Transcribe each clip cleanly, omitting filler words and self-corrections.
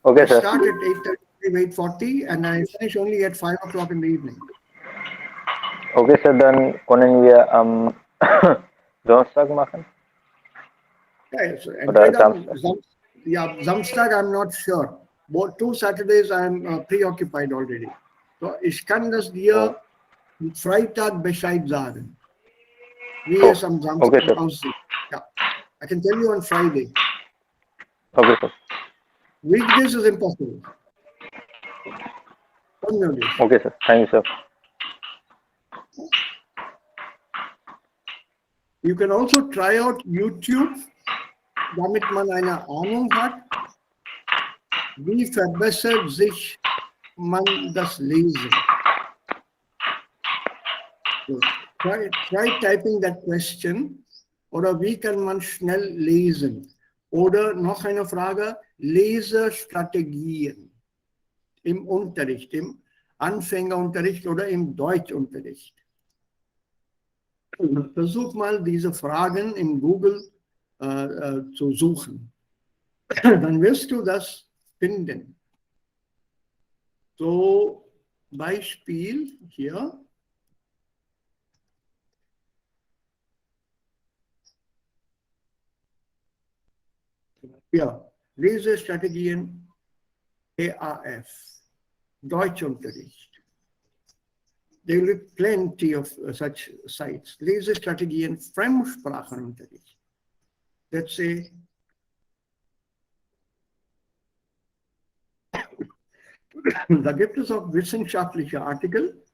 Okay, I sir. start at 8:30, 8:40, and I finish only at 5 o'clock in the evening. Okay, sir. Dann können wir am Donnerstag machen Yeah, so oder entweder Samstag. yeah, Samstag, I'm not sure. Both 2 Saturdays I'm preoccupied already. So ich kann das Oh, dir am Freitag Bescheid sagen, wie oh. es am Okay, Samstag sir. aussieht. Yeah, I can tell you on Friday. Okay, sir. Weekdays is impossible. Unmöglich. Okay, sir. Thank you, sir. You can also try out YouTube, damit man eine Ahnung hat, wie verbessert sich man das Lesen. So, try typing that question. Oder wie kann man schnell lesen? Oder noch eine Frage, Lesestrategien im Unterricht, im Anfängerunterricht oder im Deutschunterricht. Versuch mal diese Fragen in Google zu suchen. Dann wirst du das finden. So, Beispiel hier. Ja, Lesestrategien EAF, Deutschunterricht. There will be plenty of such sites. Lesestrategien Fremdsprachenunterricht. Let's say, da gibt es auch wissenschaftliche Artikel.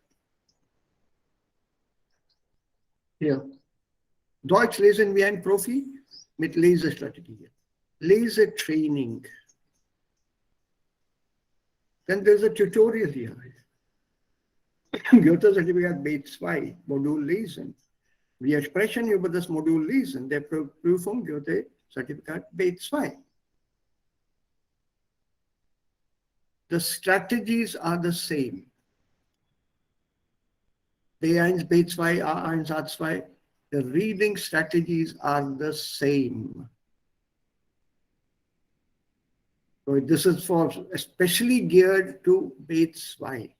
Hier. Deutsch lesen wie ein Profi mit Lesestrategien. Lesetraining. Then there's a tutorial here. Goethe-Zertifikat B2, Modul lesen. Wir sprechen über das Modul lesen der Prüfung Goethe-Zertifikat B2. The strategies are the same. B1, B2, A1, A2, the reading strategies are the same. So this is for especially geared to B2.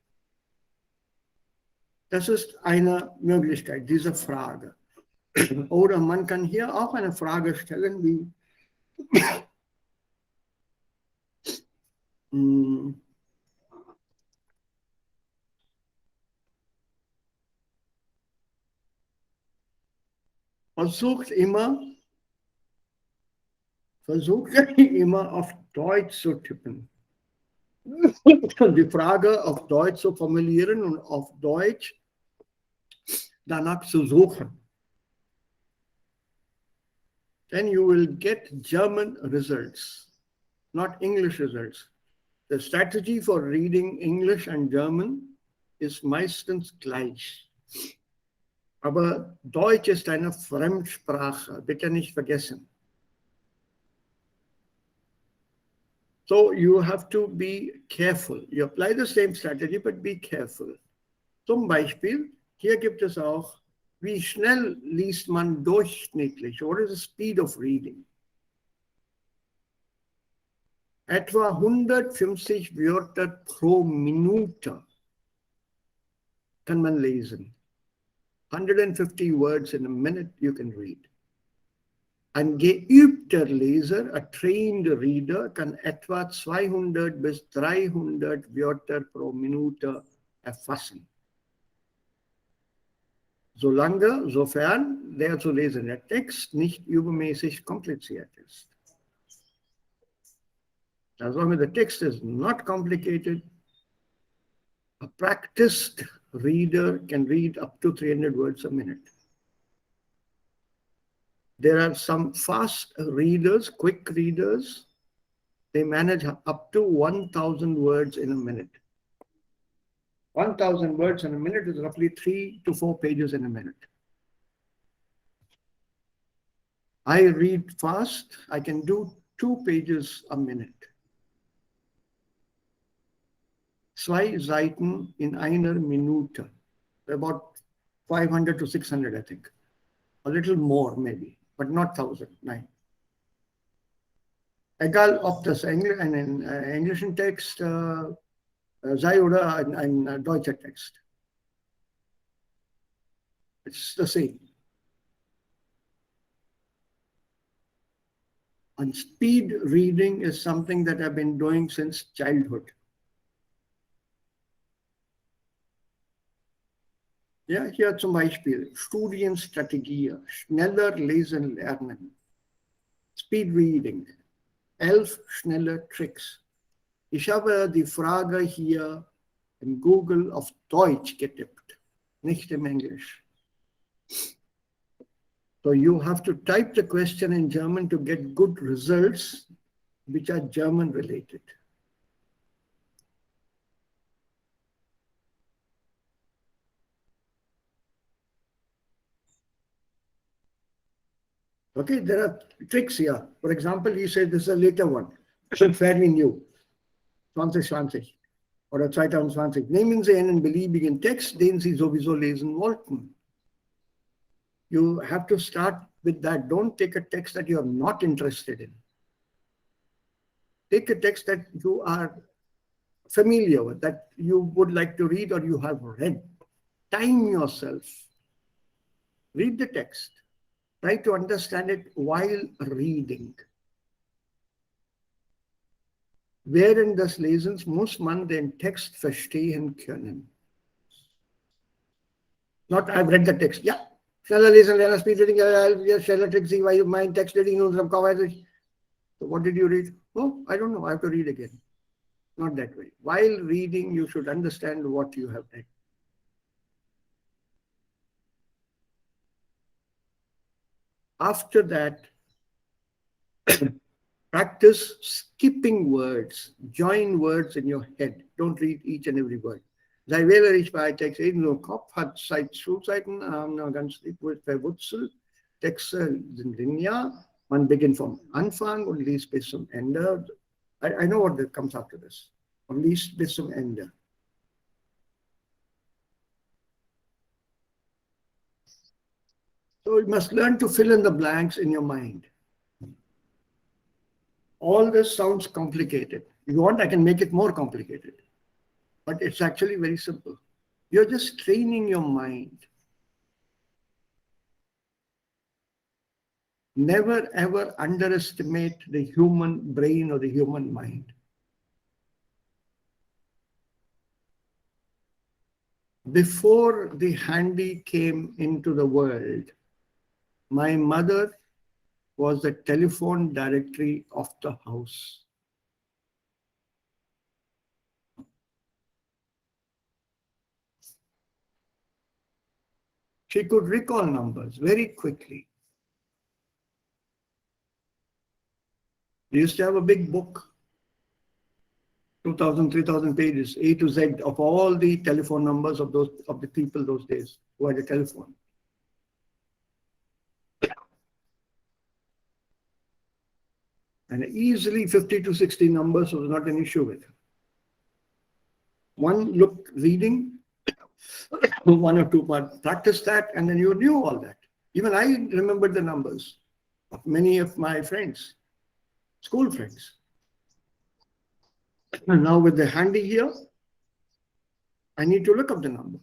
Das ist eine Möglichkeit, diese Frage. Oder man kann hier auch eine Frage stellen wie, versucht immer auf Deutsch zu tippen. Die Frage auf Deutsch zu formulieren und auf Deutsch danach zu suchen. Then you will get German results, not English results. The strategy for reading English and German ist meistens gleich. Aber Deutsch ist eine Fremdsprache, bitte nicht vergessen. So you have to be careful. You apply the same strategy, but be careful. Zum Beispiel, hier gibt es auch, wie schnell liest man durchschnittlich? What is the speed of reading? Etwa 150 Wörter pro Minute kann man lesen. 150 words in a minute you can read. Ein geübter Leser, a trained reader, kann etwa 200 bis 300 Wörter pro Minute erfassen. Sofern der zu lesende Text nicht übermäßig kompliziert ist. As long as the text is not complicated, a practiced reader can read up to 300 words a minute. There are some fast readers, quick readers, they manage up to 1,000 words in a minute. 1,000 words in a minute is roughly 3 to 4 pages in a minute. I read fast, I can do 2 pages a minute. 2 Seiten in einer Minute, about 500 to 600, I think. A little more maybe, but not 1,000, 9. Egal ob das einen englischen Text sei oder ein deutscher Text. It's the same. And speed reading is something that I've been doing since childhood. Ja, hier zum Beispiel Studienstrategie, schneller lesen lernen, Speed Reading, 11 schnelle Tricks. Ich habe die Frage hier in Google auf Deutsch getippt, nicht im Englisch. So you have to type the question in German to get good results which are German related. Okay, there are tricks here. For example, he said this is a later one, fairly new, 2020 oder 2020. Nehmen Sie einen beliebigen Text, den Sie sowieso lesen wollten. You have to start with that. Don't take a text that you are not interested in. Take a text that you are familiar with, that you would like to read or you have read. Time yourself. Read the text. Try to understand it while reading. Während des Lesens muss man den Text verstehen können. Not, I've read the text. Yeah. Schneller lesen, lernen, speed reading, schneller Tricks, weil mein Text reading in unserem Kurs. So what did you read? Oh, I don't know. I have to read again. Not that way. While reading, you should understand what you have read. After that, practice skipping words. Join words in your head. Don't read each and every word. Sei wählerisch bei Text. Ebenso Kopf hat seit Schulzeiten ganz verwurzelt. Texte sind linear. Man beginnt vom Anfang und liest bis zum Ende. I know what comes after this. Und liest bis zum Ende. So you must learn to fill in the blanks in your mind. All this sounds complicated. If you want, I can make it more complicated. But it's actually very simple. You're just training your mind. Never ever underestimate the human brain or the human mind. Before the handy came into the world, my mother was the telephone directory of the house. She could recall numbers very quickly. We used to have a big book, 2,000, 3,000 pages, A to Z, of all the telephone numbers of the people those days who had a telephone. And easily 50 to 60 numbers was not an issue with. One look reading, one or two parts, practice that, and then you knew all that. Even I remembered the numbers of many of my friends, school friends. And now with the handy here, I need to look up the number.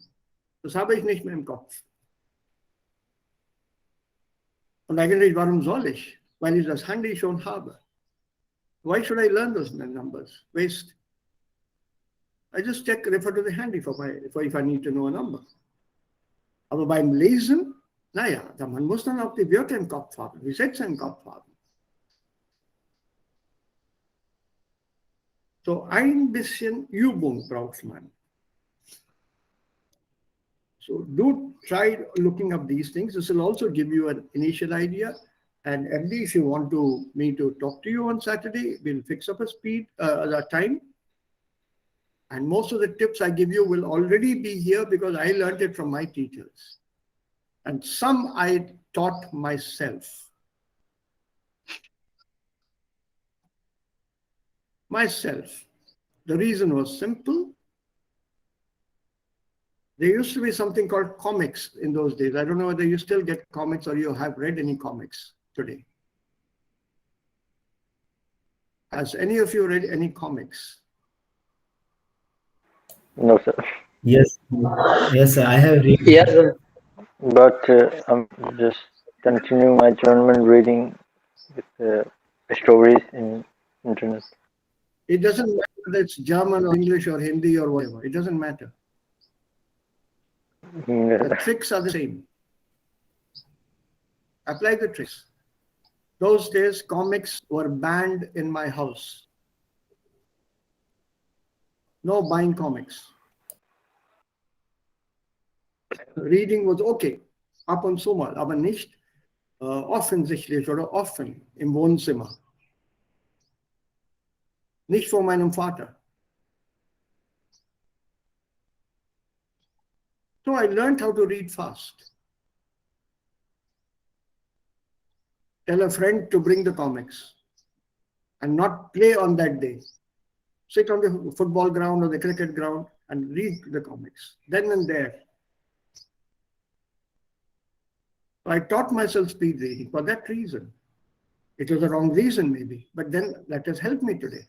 Das habe ich nicht mehr im Kopf. Und eigentlich, warum soll ich? Weil ich das Handy schon habe. Why should I learn those numbers? Waste. I just refer to the handy for if I need to know a number. Aber beim Lesen, naja, man muss dann auch die Wörter im Kopf haben, die Sätze im Kopf haben. So ein bisschen Übung braucht man. So do try looking up these things. This will also give you an initial idea. And MD, if you want me to talk to you on Saturday, we'll fix up a time. And most of the tips I give you will already be here because I learned it from my teachers. And some I taught myself. The reason was simple. There used to be something called comics in those days. I don't know whether you still get comics or you have read any comics today. Has any of you read any comics? No, sir. Yes, yes, I have read. Yes, sir. But I'm just continuing my German reading with stories in internet. It doesn't matter whether it's German or English or Hindi or whatever. It doesn't matter. The tricks are the same. Apply the tricks. Those days, comics were banned in my house. No buying comics. Reading was okay, ab und zu mal, aber nicht offensichtlich oder offen im Wohnzimmer. Nicht vor meinem Vater. So I learned how to read fast. Tell a friend to bring the comics and not play on that day. Sit on the football ground or the cricket ground and read the comics, then and there. I taught myself speed reading for that reason. It was the wrong reason maybe, but then that has helped me today.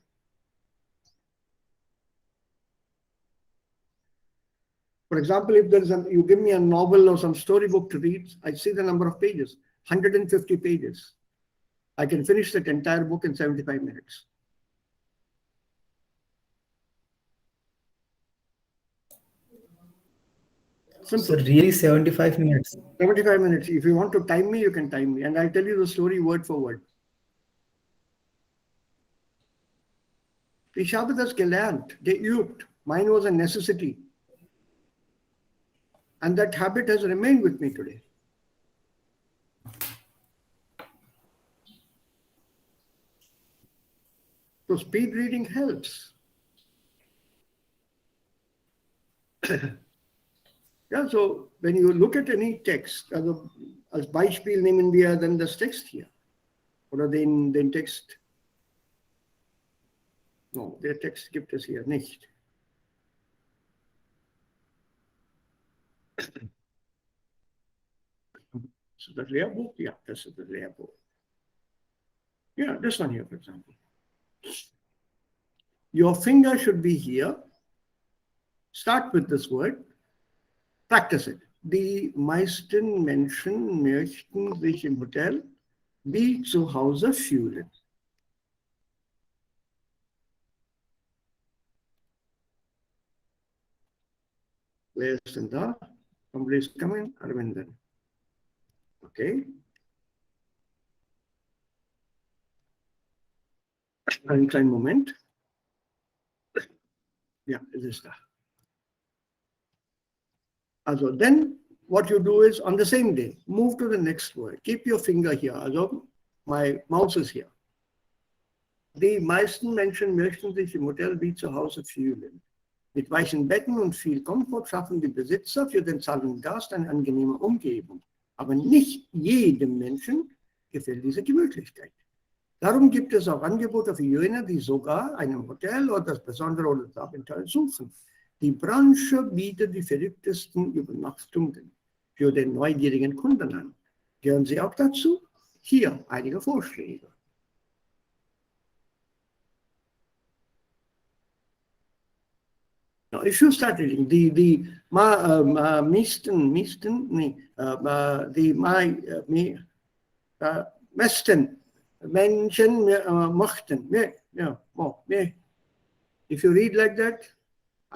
For example, if you give me a novel or some storybook to read, I see the number of pages, 150 pages. I can finish that entire book in 75 minutes. Simple. So really 75 minutes. 75 minutes. If you want to time me, you can time me. And I'll tell you the story word for word. Ich habe das gelernt, geübt. Mine was a necessity. And that habit has remained with me today. So speed reading helps. Yeah, so when you look at any text, als Beispiel nehmen wir dann das Text hier. Oder den Text. No, der Text gibt es hier nicht. So das Lehrbuch? Yeah, this is the Lehrbuch. Yeah, this one here, for example. Your finger should be here. Start with this word. Practice it. Die meisten Menschen möchten sich im Hotel wie zu Hause fühlen. Wer ist denn da? Somebody is coming. Arvindan. Okay. Einen kleinen Moment. Ja, es ist da. Also, then what you do is on the same day, move to the next word. Keep your finger here. Also, my mouse is here. Die meisten Menschen möchten sich im Hotel wie zu Hause fühlen. Mit weichen Betten und viel Komfort schaffen die Besitzer für den zahlenden Gast eine angenehme Umgebung. Aber nicht jedem Menschen gefällt diese Gemütlichkeit. Darum gibt es auch Angebote für jene, die sogar einem Hotel oder das Besondere oder das Abenteuer suchen. Die Branche bietet die verrücktesten Übernachtungen für den neugierigen Kunden an. Gehören Sie auch dazu? Hier einige Vorschläge. Now, if you start reading, the meisten Menschen mochten. If you read like that,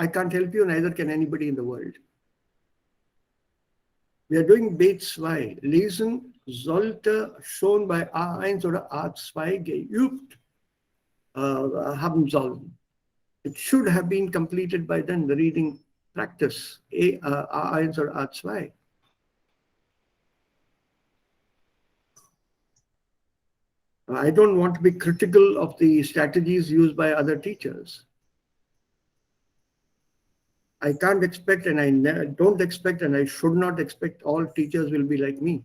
I can't help you, neither can anybody in the world. We are doing B2. Lesen sollte schon bei A1 oder A2 geübt haben sollen. It should have been completed by then, the reading practice, A1 or A2. I don't want to be critical of the strategies used by other teachers. I can't expect, and I don't expect, and I should not expect all teachers will be like me.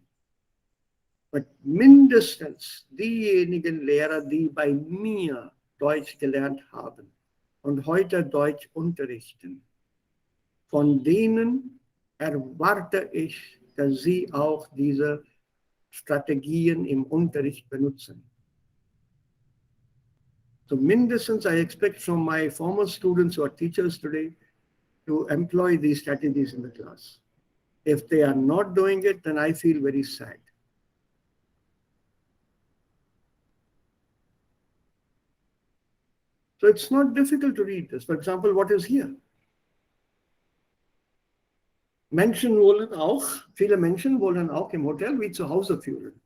But mindestens diejenigen Lehrer, die bei mir Deutsch gelernt haben und heute Deutsch unterrichten, von denen erwarte ich, dass sie auch diese Strategien im Unterricht benutzen. So mindestens I expect from my former students who are teachers today to employ these strategies in the class. If they are not doing it, then I feel very sad. So it's not difficult to read this. For example, what is here? Menschen wollen auch, viele Menschen wollen auch im Hotel wie zu Hause fühlen.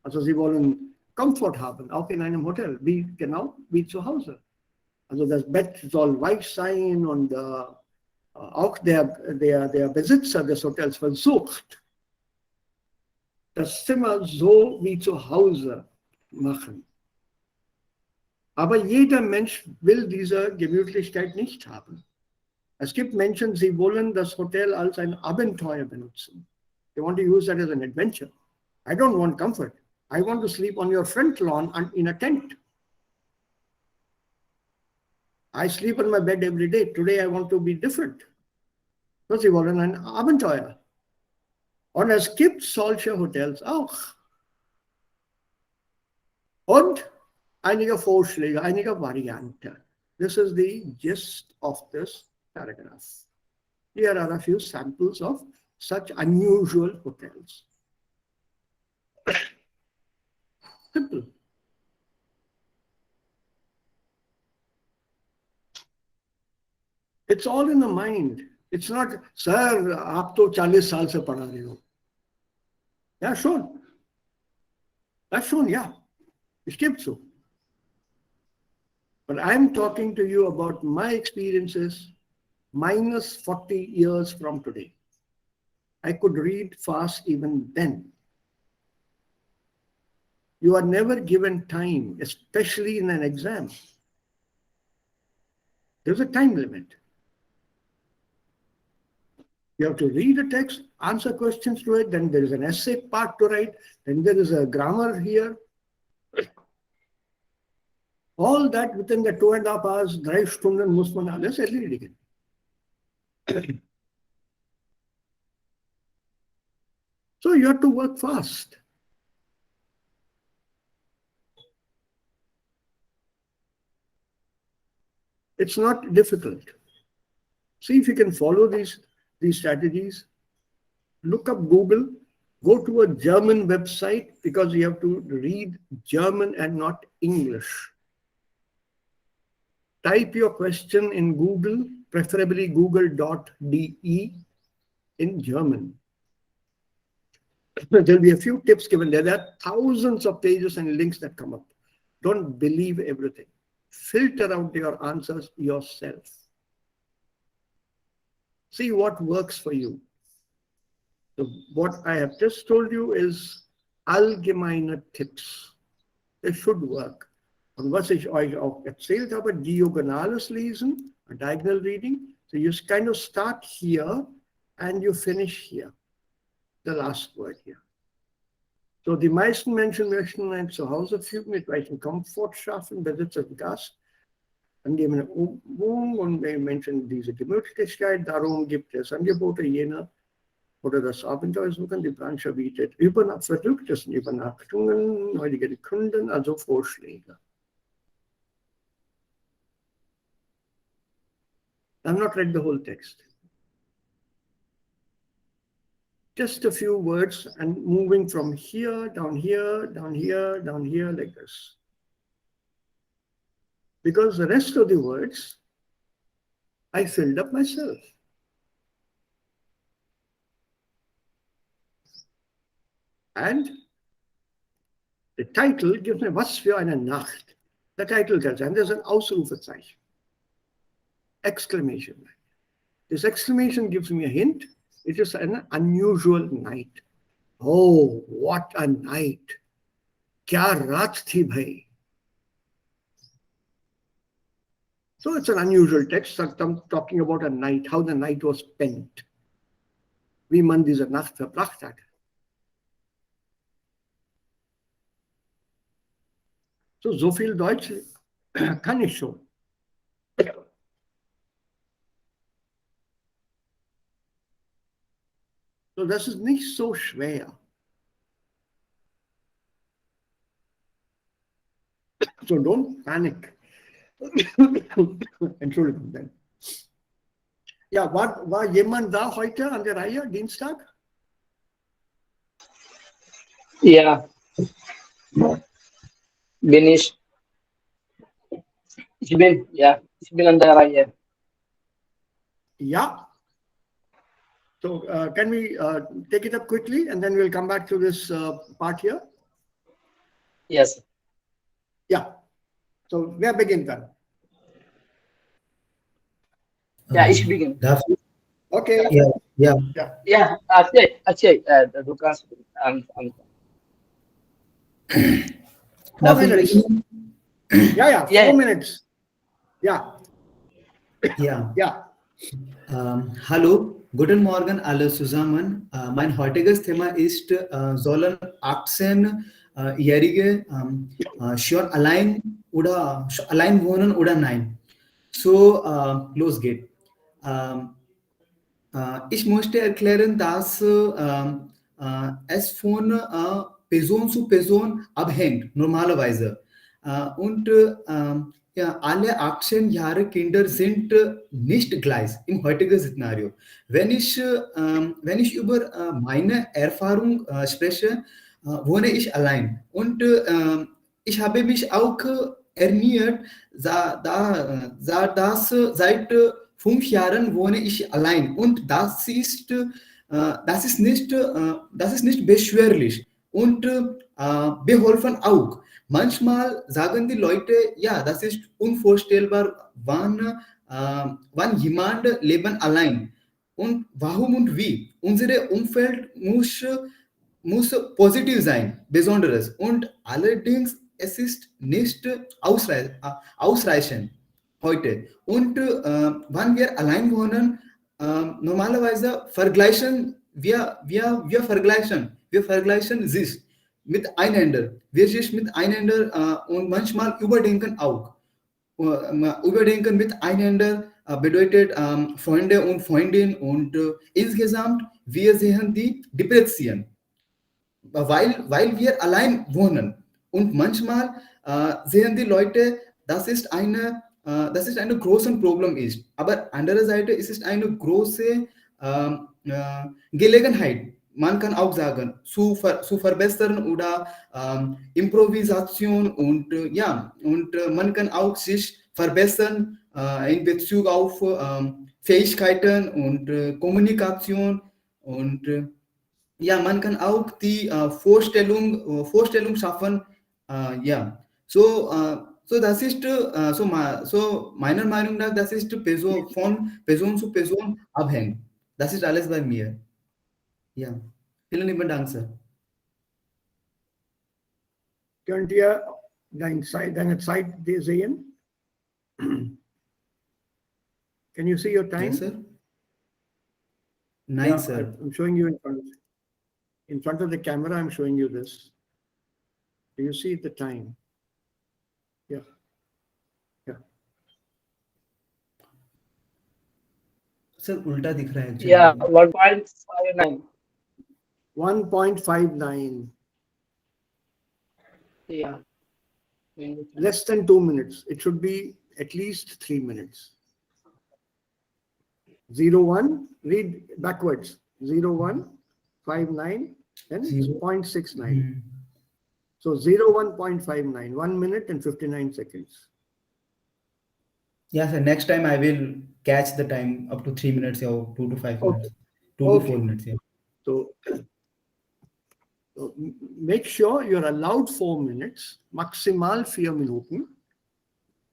Also sie wollen Komfort haben, auch in einem Hotel, genau wie zu Hause. Also das Bett soll weich sein und auch der Besitzer des Hotels versucht, das Zimmer so wie zu Hause machen. Aber jeder Mensch will diese Gemütlichkeit nicht haben. Es gibt Menschen, sie wollen das Hotel als ein Abenteuer benutzen. They want to use that as an adventure. I don't want comfort. I want to sleep on your front lawn and in a tent. I sleep on my bed every day. Today I want to be different. So sie wollen ein Abenteuer. Und es gibt solche Hotels auch. Und einige Vorschläge, einige Varianten. This is the gist of this paragraph. Here are a few samples of such unusual hotels. Simple. It's all in the mind. It's not, sir, आप तो 40 साल से पढ़ा रहे हो. Yeah, sure. That's shown, yeah. Es gibt so. But I'm talking to you about my experiences minus 40 years from today. I could read fast even then. You are never given time, especially in an exam. There's a time limit. You have to read a text, answer questions to it, then there is an essay part to write, then there is a grammar here. All that within the 2.5 hours, 3 Stunden muss man alles erledigen. So you have to work fast. It's not difficult. See if you can follow these strategies. Look up Google. Go to a German website because you have to read German and not English. Type your question in Google, preferably google.de in German. There'll be a few tips given there. There are thousands of pages and links that come up. Don't believe everything. Filter out your answers yourself. See what works for you. So what I have just told you is allgemeine Tipps. They should work. Und was ich euch auch erzählt habe, diagonales Lesen, a diagonal reading. So you kind of start here and you finish here. The last word here. So die meisten Menschen möchten ein Zuhause fühlen, mit welchem Komfort schaffen, Besitz und Gast, angegebene Wohnung und Menschen diese Gemütlichkeit. Darum gibt es Angebote jener oder das Abenteuer suchen. Die Branche bietet verrücktesten Übernachtungen, heutige Kunden, also Vorschläge. I've not read the whole text. Just a few words and moving from here, down here, down here, down here, like this. Because the rest of the words, I filled up myself. And the title gives me, was für eine Nacht. The title tells, and there's an Ausrufezeichen. Exclamation. This exclamation gives me a hint. It is an unusual night. Oh, what a night. Kya raat thi bhai. So it's an unusual text. I'm talking about a night, how the night was spent. Wie man diese Nacht verbracht hat. So viel Deutsch kann ich schon. So das ist nicht so schwer. So don't panic. Entschuldigung dann. Ja, war jemand da heute an der Reihe, Dienstag? Ja, bin ich. Ich bin an der Reihe. Ja. So can we take it up quickly and then we'll come back to this part here? Yes. Ja. So wer beginnt dann? Ja, ich beginne. Darf ich? Okay. Ja. Ja, erzähl, du kannst anfangen. 4 Darf ich minutes. beginnen? Ja, 4 Yeah. minutes. Ja. Ja. Hallo, guten Morgen alle zusammen. Mein heutiges Thema ist, sollen 18-Jährige schon allein wohnen oder nein? So, los geht. Ich möchte erklären, dass es von Person zu Person abhängt, normalerweise. Und ja, alle 18 Jahre Kinder sind nicht gleich im heutigen Szenario. Wenn ich über meine Erfahrung spreche, wohne ich allein. Und ich habe mich auch ernährt, dass seit 5 Jahren wohne ich allein. Und das ist nicht beschwerlich und beholfen auch. Manchmal sagen die Leute, ja, das ist unvorstellbar, wann jemand leben allein. Und warum und wie? Unser Umfeld muss positiv sein, Besonderes. Und allerdings, es ist nicht ausreichend heute. Und wenn wir allein wohnen, normalerweise vergleichen wir vergleichen sich miteinander. Wir sich miteinander und manchmal überdenken auch. Überdenken miteinander bedeutet Freunde und Freundinnen und insgesamt wir sehen die Depression, weil wir allein wohnen. Und manchmal sehen die Leute, dass es ein großes Problem ist. Aber andererseits ist es eine große Gelegenheit. Man kann auch sagen, zu verbessern oder Improvisation und man kann auch sich verbessern in Bezug auf Fähigkeiten und Kommunikation und ja, man kann auch die Vorstellung schaffen. So das ist so meiner Meinung nach, das ist von Person zu Person abhängig. Das ist alles bei mir. Ja, vielen lieben Dank, Sir. Könnt ihr deine Zeit sehen? Can you see your time? Yes, sir. Nein, Yeah, sir. I'm showing you in front of the camera. I'm showing you this. Do you see the time? Yeah. Sir उल्टा दिख रहा है actually. Yeah, 1.59. 1.59. Yeah. Less than 2 minutes. It should be at least 3 minutes. 01, read backwards. 0159 and 0.69. So 01.59, 1 minute and 59 seconds. Yeah, sir. Next time I will catch the time up to 3 minutes or 2 to 5 minutes. 2 to 4 minutes. Yeah. So make sure you're allowed 4 minutes, maximal 4 Minuten.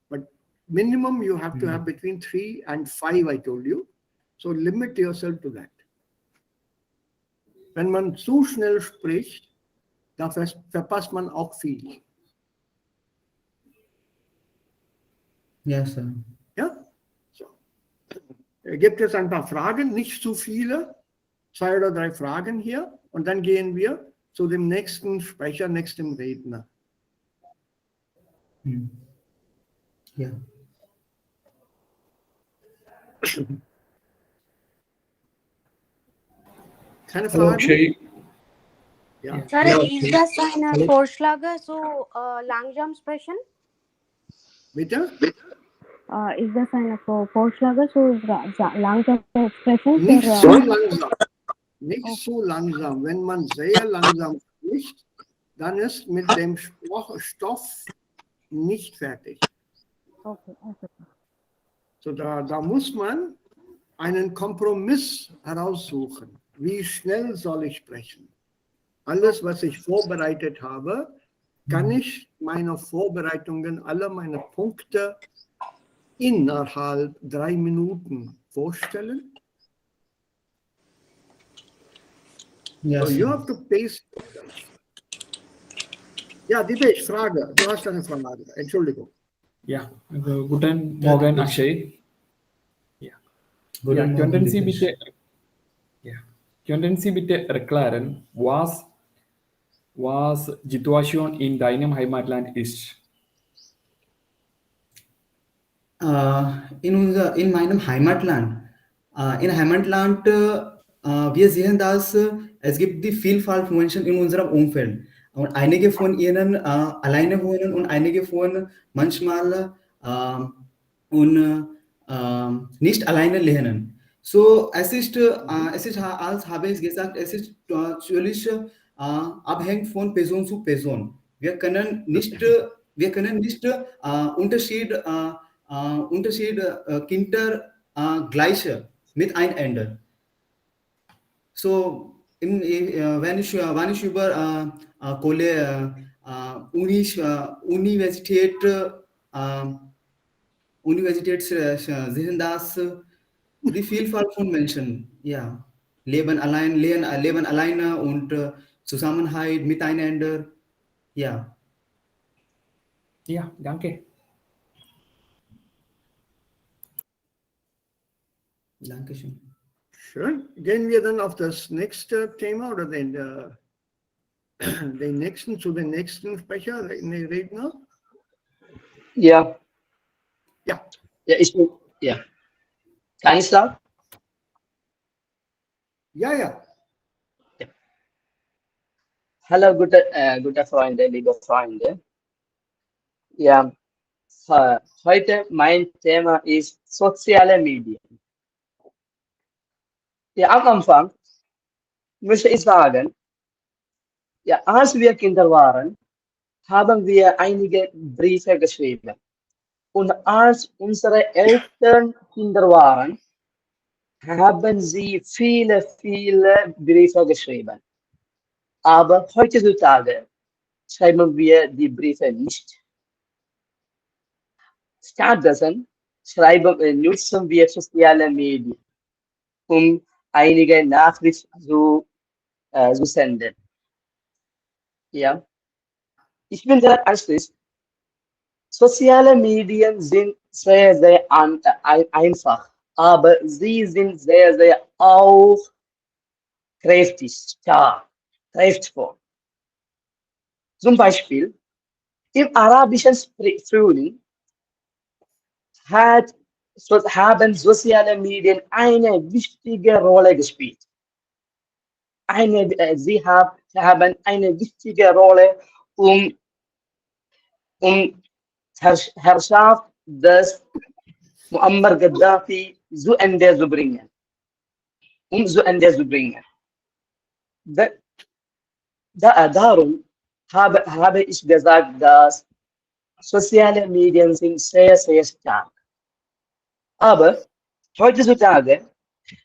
But minimum you have to have between 3 and 5, I told you. So limit yourself to that. Wenn man zu schnell spricht, dann verpasst man auch viel. Ja, sir. Ja? So. Gibt es ein paar Fragen, nicht zu viele, 2 oder 3 Fragen hier und dann gehen wir zu dem nächsten Sprecher, nächsten Redner. Ja. Keine Fragen? Okay. Ja. Sir, ist das ein Vorschlag, so langsam sprechen? Bitte? Ist das eine Vorschläge so langsame Expression Nicht für so langsam. Nicht so langsam. Wenn man sehr langsam spricht, dann ist mit dem Stoff nicht fertig. okay. So, da muss man einen Kompromiss heraussuchen. Wie schnell soll ich sprechen? Alles, was ich vorbereitet habe, kann ich meine Vorbereitungen, alle meine Punkte innerhalb 3 Minuten vorstellen. Yes. So you have to pace yourself. Ja, Dipesh, Frage. Du hast eine Frage. Entschuldigung. Ja, guten Morgen, Akshay. Ja, Guten Morgen, könnten Sie Dipesh. bitte, könnten Sie bitte erklären, was Situation in deinem Heimatland ist? In meinem Heimatland. In Heimatland, wir sehen, dass es gibt die Vielfalt von Menschen in unserem Umfeld. Und einige von ihnen alleine wohnen und einige von manchmal nicht alleine lernen. So, es ist, als habe ich gesagt, es ist natürlich abhängig von Person zu Person. Wir können nicht Kinder gleiche miteinander. So, wenn ich über Universität sehen, dass die Vielfalt von Menschen, ja, leben alleine und Zusammenhalt miteinander, ja. Ja, danke. Dankeschön. Schön. Gehen wir dann auf das nächste Thema oder den nächsten Sprecher, den Redner? Ja, Ja. ja, ich bin, ja. Kann ich sagen? Ja. Hallo, gute Freunde, liebe Freunde. Ja, heute mein Thema ist soziale Medien. Ja, am Anfang möchte ich sagen, ja, als wir Kinder waren, haben wir einige Briefe geschrieben. Und als unsere Eltern Kinder waren, haben sie viele Briefe geschrieben. Aber heutzutage schreiben wir die Briefe nicht. Stattdessen nutzen wir soziale Medien, um einige Nachrichten zu senden. Ja. Ich bin der Anschluss. Soziale Medien sind sehr einfach, aber sie sind sehr auch kräftig, stark, kraftvoll. Zum Beispiel im arabischen Frühling haben soziale Medien eine wichtige Rolle gespielt. Sie haben eine wichtige Rolle, um Herrschaft des Muammar Gaddafi zu Ende zu bringen. Darum habe ich gesagt, dass soziale Medien sind sehr stark. Aber heutzutage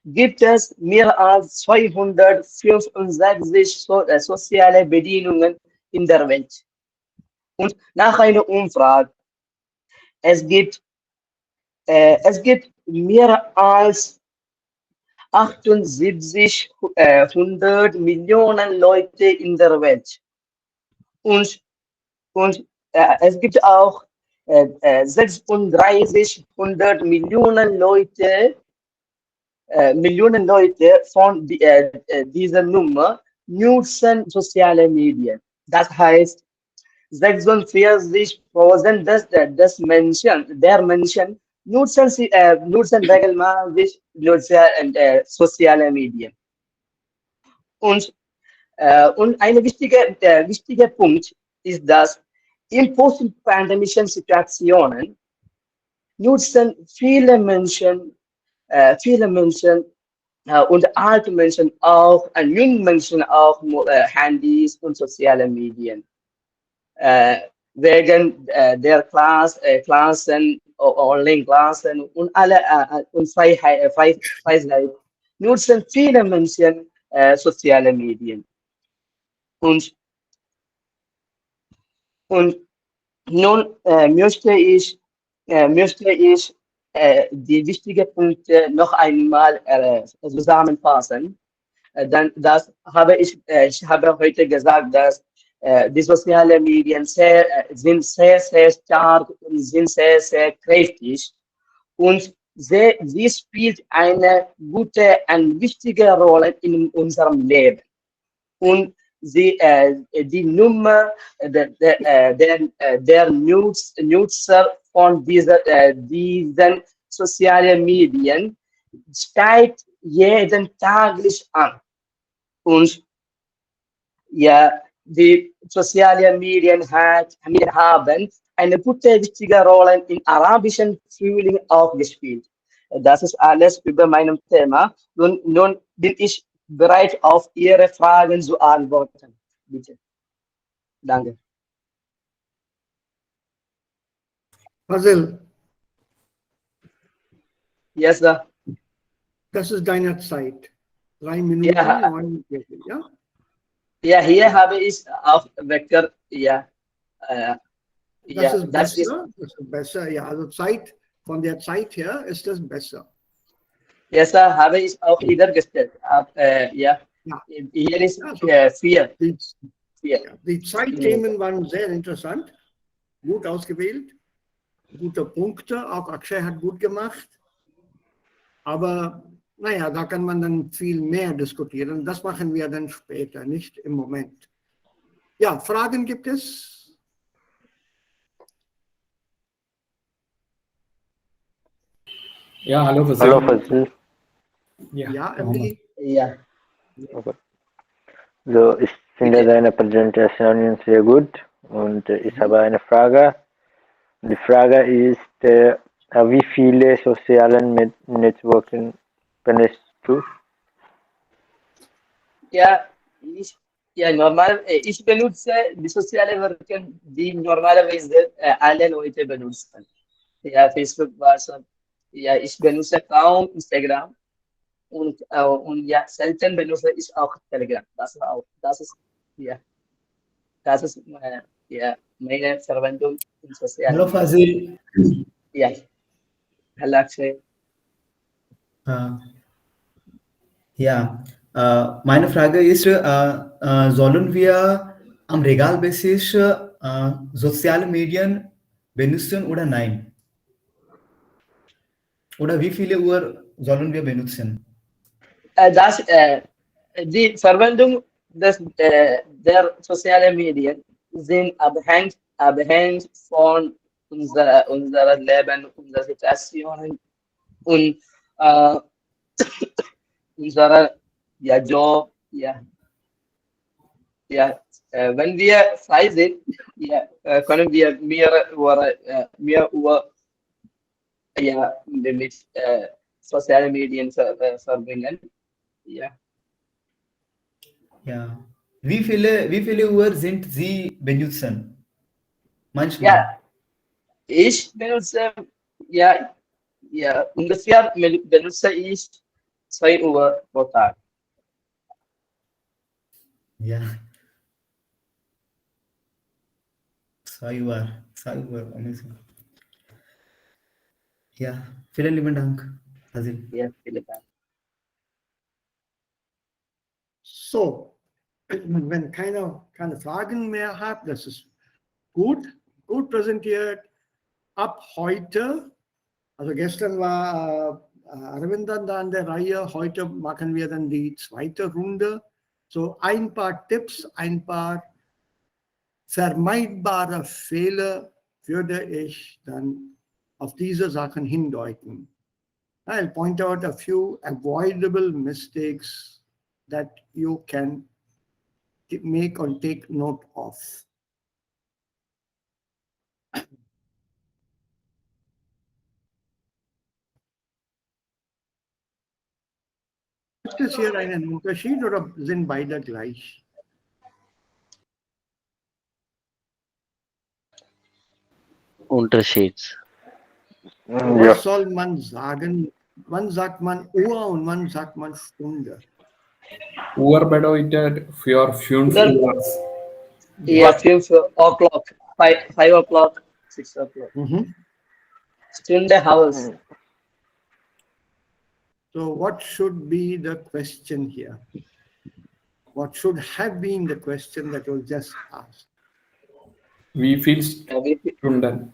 gibt es mehr als 265 soziale Bedienungen in der Welt. Und nach einer Umfrage, es gibt mehr als 78 Millionen Leute in der Welt. Und es gibt auch 3600 Millionen Leute von dieser Nummer nutzen soziale Medien. Das heißt, 46% der Menschen nutzen regelmäßig soziale Medien. Und ein wichtiger Punkt ist, dass In post-pandemischen Situationen nutzen viele Menschen und alte Menschen auch, junge Menschen auch Handys und soziale Medien. Wegen der Klassen, Online-Klassen und alle und Freizeit nutzen viele Menschen soziale Medien. Und, und nun möchte ich die wichtigen Punkte noch einmal zusammenfassen. Dann ich habe heute gesagt, dass die sozialen Medien sind sehr, sehr stark und sind sehr, sehr kräftig. Und sie spielt eine gute und wichtige Rolle in unserem Leben. Und die Nummer der Nutzer von diesen sozialen Medien steigt jeden Tag an. Und ja, die sozialen Medien haben eine gute, wichtige Rolle im arabischen Frühling auch gespielt. Das ist alles über meinem Thema. Nun bin ich bereit, auf Ihre Fragen zu antworten. Bitte. Danke. Fazil, Yes, sir. das ist deine Zeit. 3 Minuten, Ja, 49, ja? ja, hier habe ich auch Wecker. Ja, Das ja, ist besser, ja. Also von der Zeit her ist das besser. yes, sir, habe ich auch wieder gestellt. Ja, Ja. hier ist Also, 4. die, 4. ja, die Zeitthemen waren sehr interessant, gut ausgewählt, gute Punkte, auch Akshay hat gut gemacht. Aber naja, da kann man dann viel mehr diskutieren. Das machen wir dann später, nicht im Moment. Ja, Fragen gibt es? Ja, hallo Hallo Fasil. Fazil. Ja, Mohammed. Emily? Ja, Okay. So, ich finde bitte. deine Präsentation sehr gut und ich habe eine Frage. Die Frage ist, wie viele sozialen Netzwerke benutzt du? Ja, ich benutze die sozialen Medien, die normalerweise alle Leute benutzen. Ja, Facebook, WhatsApp. Ja, ich benutze kaum Instagram und ja, selten benutze ich auch Telegram. Ja, das ist ja, meine Verwendung in Hello sozialen Medien. Fazil. Ja, Herr Akshay. Uh, ja, meine Frage ist, sollen wir am Regelbasis soziale Medien benutzen oder nein? Oder wie viele Uhr sollen wir benutzen? Die Verwendung der sozialen Medien sind abhängig von unserer Leben, unserer Situationen und äh, unserer Job. Wenn wir frei sind, können wir mehr über mit sozialen Medien verbringen. Ja. Ja. Wie viele Uhr sind Sie benutzen? Manchmal. Ja, ich benutze, ja, ungefähr benutze ich 2 Uhr pro Tag. Ja, 2 Uhr. 2 Uhr, amazing. Ja, vielen lieben Dank, Fazil. Ja, vielen Dank. So, wenn keine Fragen mehr hat, das ist gut präsentiert. Ab heute, also gestern war Arvind dann da an der Reihe, heute machen wir dann die zweite Runde. So ein paar Tipps, ein paar vermeidbare Fehler würde ich dann auf diese Sachen hindeuten. I'll point out a few avoidable mistakes that you can make or take note of. Ist es hier einen Unterschied oder sind beide gleich? Unterschieds. Ja. Was soll man sagen? Wann sagt man Uhr und wann sagt man Stunde? Uhr bedeutet für 5 Uhr. Uhr. Yeah, 5 o'clock, 5 o'clock, 6 o'clock. Stunde hours. So what should be the question here? What should have been the question that was just asked? Wie viel Stunden?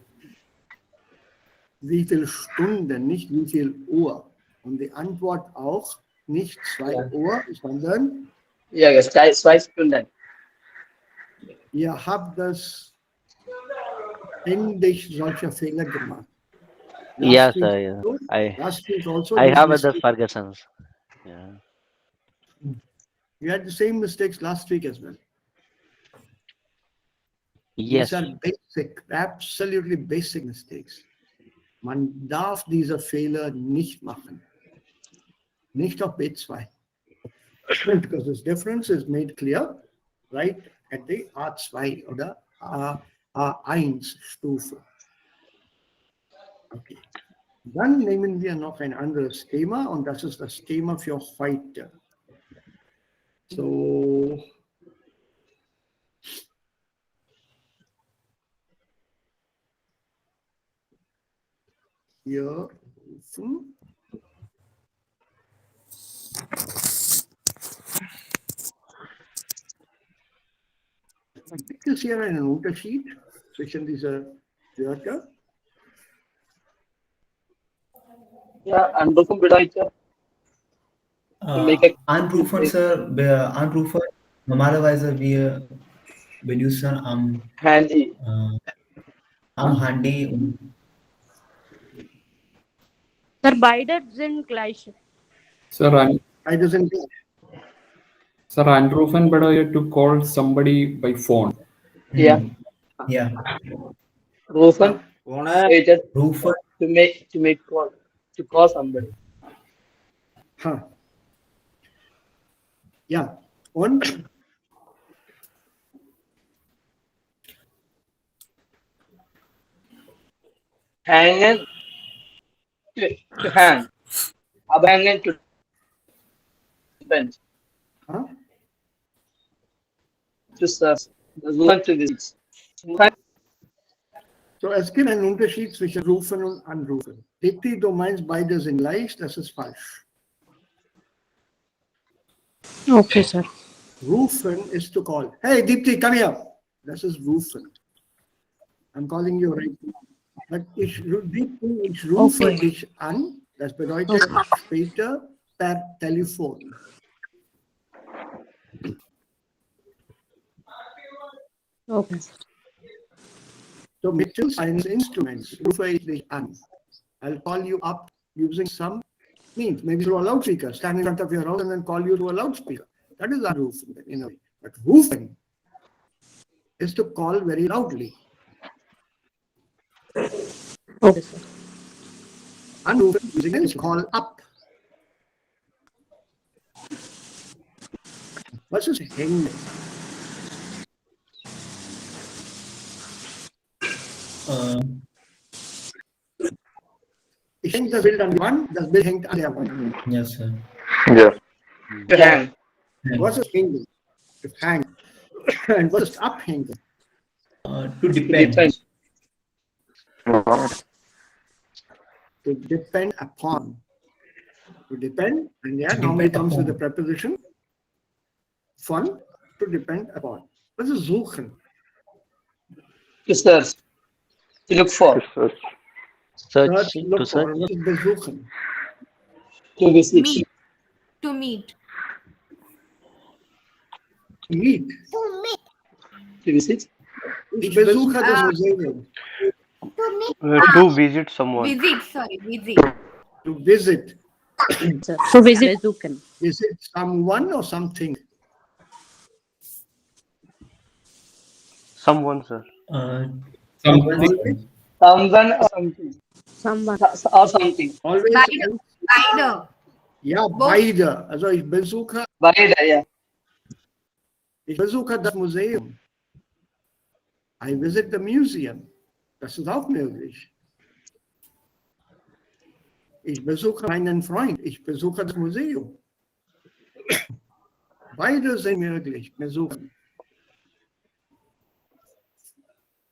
Wie viele Stunden, nicht wie viel Uhr. Und die Antwort auch nicht 2 Uhr, sondern Ja, yes, 2 Stunden. ihr habt das ständig solche Fehler gemacht. Yes, Last week sir. also- last week also I this have other mistake- forgotten. Yeah. You had the same mistakes last week as well. Yes. These are basic, absolutely basic mistakes. Man darf diese Fehler nicht machen. Nicht auf B2. Because this difference is made clear right at the A2 oder A1 Stufe. Okay. Dann nehmen wir noch ein anderes Thema und das ist das Thema für heute. So, hier rufen. Gibt es hier einen Unterschied zwischen diesen Wörtern? Ja, anrufen bedeutet Anrufen, Sir, Anrufen, normalerweise wir benutzen Handy. am Handy und Sir, beide sind gleich. Beide sind gleich. Sir, anrufen bedeutet to call somebody by phone. Yeah. Yeah. Rufen bedeutet Rufen. to make call, to call somebody. Ha. Ja, und Hängen, to hang. Abhängen to depend. Huh? To serve. Suchen to visit. Suchen. So, es gibt einen Unterschied zwischen Rufen und Anrufen. Dipti, du meinst, beide sind gleich, das ist falsch. Okay, sir. Rufen is to call. Hey, Dipti, come here. Das ist Rufen. I'm calling you right now. But ich rufe dich an, das bedeutet später per Telefon. Okay. So mittels eines Instruments rufe ich dich an. I'll call you up using some means, maybe through a loudspeaker, stand in front of your house and then call you through a loudspeaker. That is unrufen in a way. But rufen is to call very loudly. Okay, sir. Unrufen using is call up. Was ist hängen? Ich hänge das Bild an die Wand, das Bild hängt an der Wand. Yes, sir. Ja. To hang. Was ist hängen? To hang. Und was ist abhängen? To depend. To depend upon. To depend, and yeah, normally comes with the preposition von, to depend upon. Was ist suchen? To search. To look for. Search, Searching, look to for. search. Was ist besuchen? To visit. Meet. To meet. Meet. To visit. Ich besuche das Museum. To visit someone. Visit, sorry, visit. To visit. Sir. To visit Zukan. Visit someone or something? Someone, sir. Something. Someone or something. Someone. Or something. Always. Neither. Ja, beide. Also ich besuche Beide, ja. das Museum. I visit the museum. Das ist auch möglich. Ich besuche meinen Freund. Ich besuche das Museum. Beide sind möglich. Besuchen.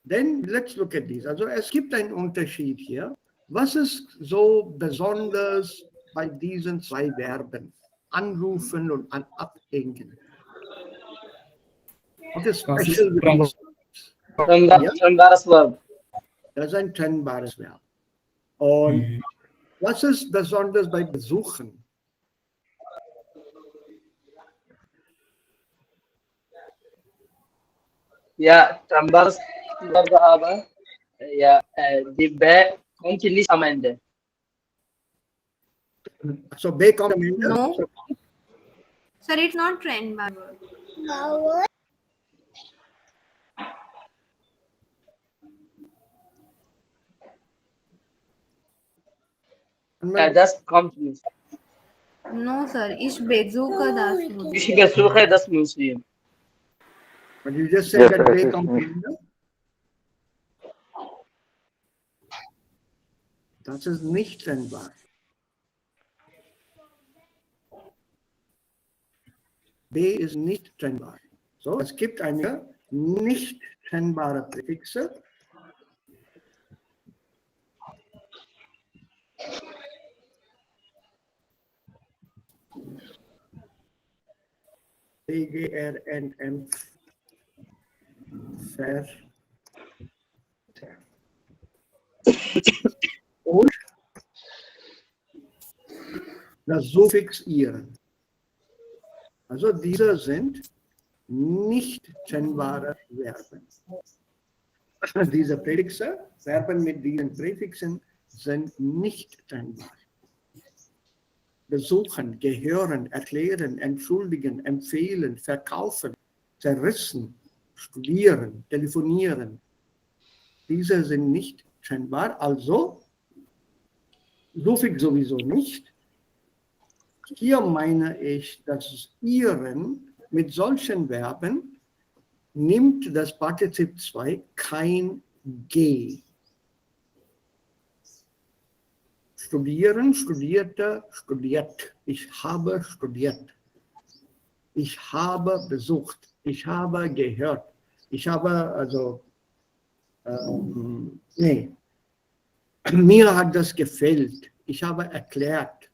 Then let's look at these. Also es gibt einen Unterschied hier. Was ist so besonders bei diesen zwei Verben? Anrufen und abhängen. What is Das ist special with these? Trennbares Verb. Das ist ein trennbares Verb. Und was ist besonders bei Besuchen? Ja, trennbares Verb aber, ja, die B kommt nicht am Ende. So B kommt am Ende? No. Sir, it's not trend bar. Das kommt nicht. No, sir. Ich besuche das Museum. Ich besuche das Museum. But you just said Yes, that sir, B it is kommt am nicht. Ende? Das ist nicht trennbar. B ist nicht trennbar. So, es gibt eine nicht trennbare Präfixe. B, G, R, N, M, Ver. Und das Suffix ihren. Also diese sind nicht trennbare Verben. Diese Präfixe, Verben mit diesen Präfixen sind nicht trennbar. Besuchen, gehören, erklären, entschuldigen, empfehlen, verkaufen, zerrissen, studieren, telefonieren. Diese sind nicht trennbar, also Suffix sowieso nicht. Hier meine ich, dass ihren mit solchen Verben nimmt das Partizip 2 kein G. Studieren, studierte, studiert. Ich habe studiert. Ich habe besucht. Ich habe gehört. Ich habe also, nee. Mir hat das gefällt. Ich habe erklärt.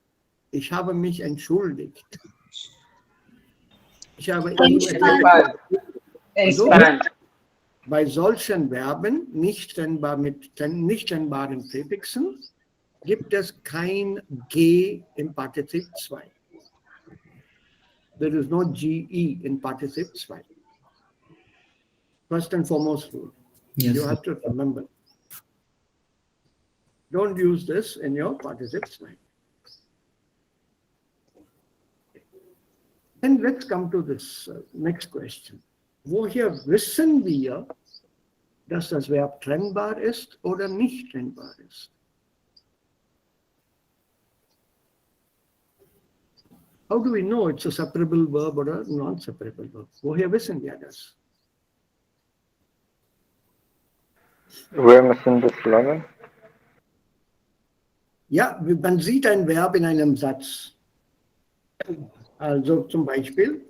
Ich habe mich entschuldigt. Ich habe ihm erklärt. Also, bei solchen Verben, nicht trennbar mit nicht trennbaren Präfixen, gibt es kein G im Partizip 2. There is no GE in Partizip 2. First and foremost rule. Yes, You sir. have to remember. Don't use this in your Partizip 2. And let's come to this next question. Woher wissen wir, dass das Verb trennbar ist oder nicht trennbar ist? How do we know it's a separable verb or a non-separable verb? Woher wissen wir das? Wir müssen das lernen. Ja, man sieht ein Verb in einem Satz. Also zum Beispiel,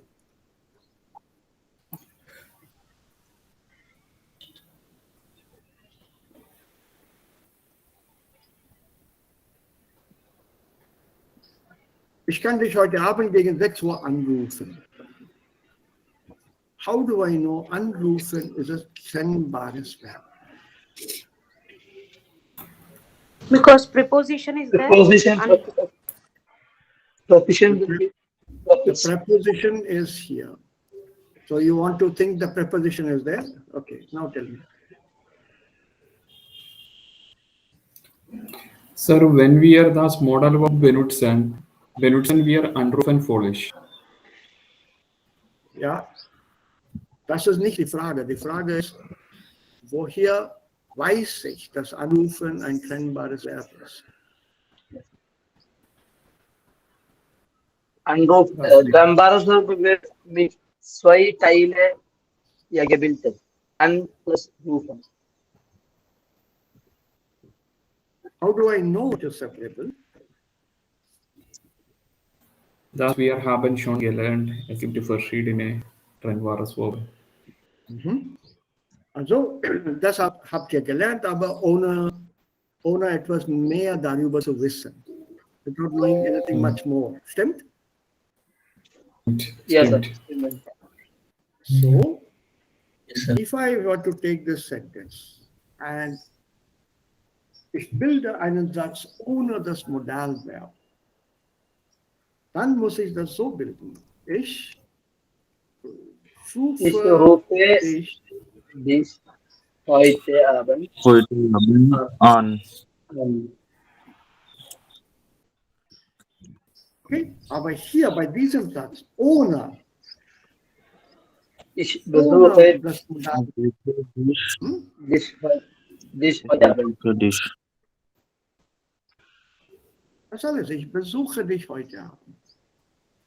ich kann dich heute Abend gegen 6 Uhr anrufen. How do I know anrufen ist ein trennbares Verb? Because preposition is there. Preposition. And Preposition will be The Profis. preposition is here. So you want to think the preposition is there? Okay, now tell me. Sir, wenn wir das Modalverb benutzen, wir anrufen falsch. Ja, das ist nicht die Frage. Die Frage ist, woher weiß ich, dass Anrufen ein trennbares Verb ist? Anruf, dann war es so mit zwei Teile ja gebildet. An plus Rufen. How do I know it is separable? Das wir haben schon gelernt, es gibt verschiedene trennbares Verb. Also, das habt ihr gelernt, aber ohne etwas mehr darüber zu wissen. Without knowing anything much more. Stimmt? Yes, sir. Stimmt. So, Yes, sir. if I were to take this sentence and ich bilde einen Satz ohne das Modalverb, dann muss ich das so bilden. Ich Ich rufe rufe dich dich heute Abend an. Okay? Aber hier bei diesem Satz ohne ich besuche das Modalverb. dich heute Abend. Was soll es? Ich besuche dich heute Abend.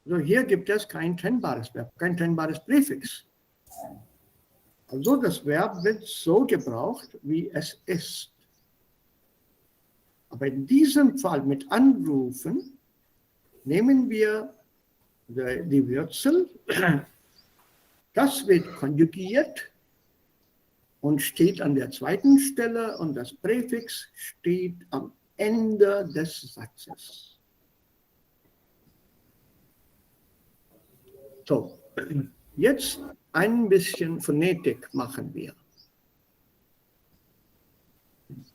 Also hier gibt es kein trennbares Verb, kein trennbares Präfix. Also das Verb wird so gebraucht, wie es ist. Aber in diesem Fall mit anrufen, nehmen wir die Wurzel, das wird konjugiert und steht an der zweiten Stelle und das Präfix steht am Ende des Satzes. So, jetzt ein bisschen Phonetik machen wir.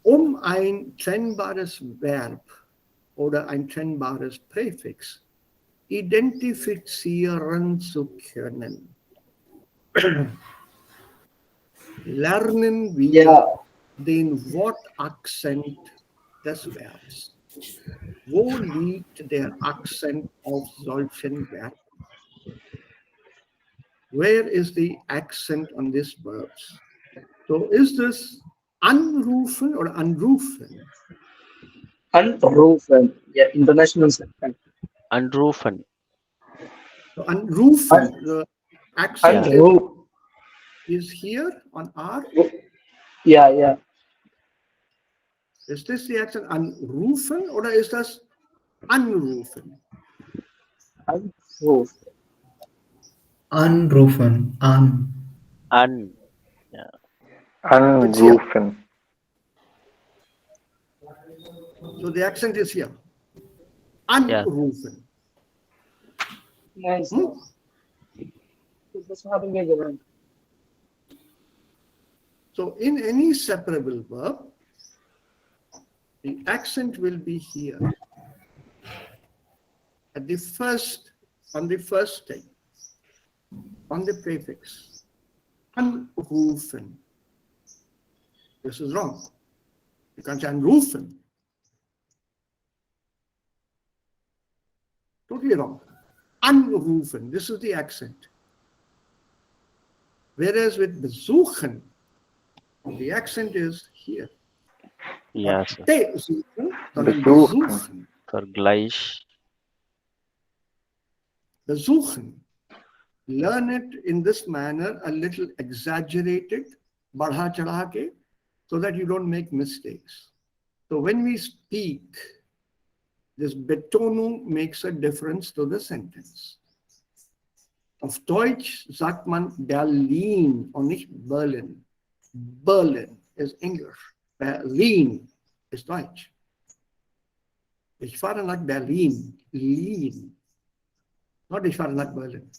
Um ein trennbares Verb oder ein trennbares Präfix identifizieren zu können, lernen wir den Wortakzent des Verbs. Wo liegt der Akzent auf solchen Verben? Where is the accent on these verbs? So ist es anrufen oder anrufen? Anrufen, ja, international sentence. Anrufen. So anrufen, the accent is here on R. Ja. Ist das die Accent anrufen oder ist das anrufen? Anrufen. Anrufen. Yeah. Anrufen. So the accent is here. Anrufen. Nice. Das haben wir gelernt. So in any separable verb, the accent will be here at the first, on the first thing, on the prefix. Anrufen. This is wrong. You can't say anrufen. Totally wrong. Anrufen. This is the accent. Whereas with besuchen, the accent is here. Yes. Besuchen, sondern Besuchen. besuchen. Vergleich. Besuchen. Learn it in this manner, a little exaggerated, badha chadha ke, so that you don't make mistakes. So when we speak, this Betonung makes a difference to the sentence. Auf Deutsch sagt man Berlin und nicht Berlin. Berlin is English. Berlin is Deutsch. Ich fahre nach Berlin. Berlin. Not ich fahre nach Berlin.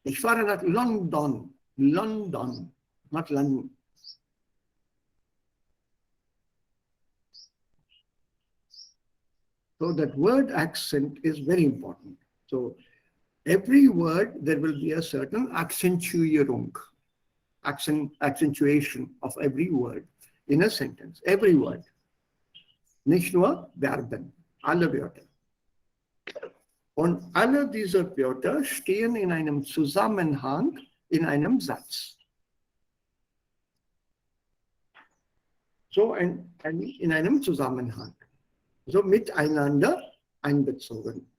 Ich fahre nach London. London. Not London. So that word accent is very important. So every word, there will be a certain Akzentuierung, accentuation of every word in a sentence. Every word. Nicht nur Verben, alle Wörter. Und alle diese Wörter stehen in einem Zusammenhang, in einem Satz. So in einem Zusammenhang. So miteinander einbezogen.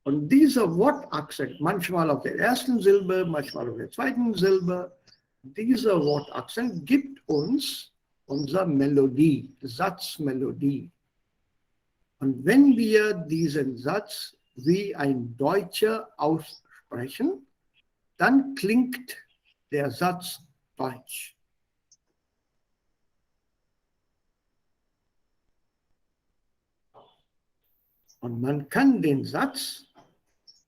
Und dieser Wortakzent, manchmal auf der ersten Silbe, manchmal auf der zweiten Silbe, dieser Wortakzent gibt uns unsere Melodie, Satzmelodie. Und wenn wir diesen Satz wie ein Deutscher aussprechen, dann klingt der Satz deutsch. Und man kann den Satz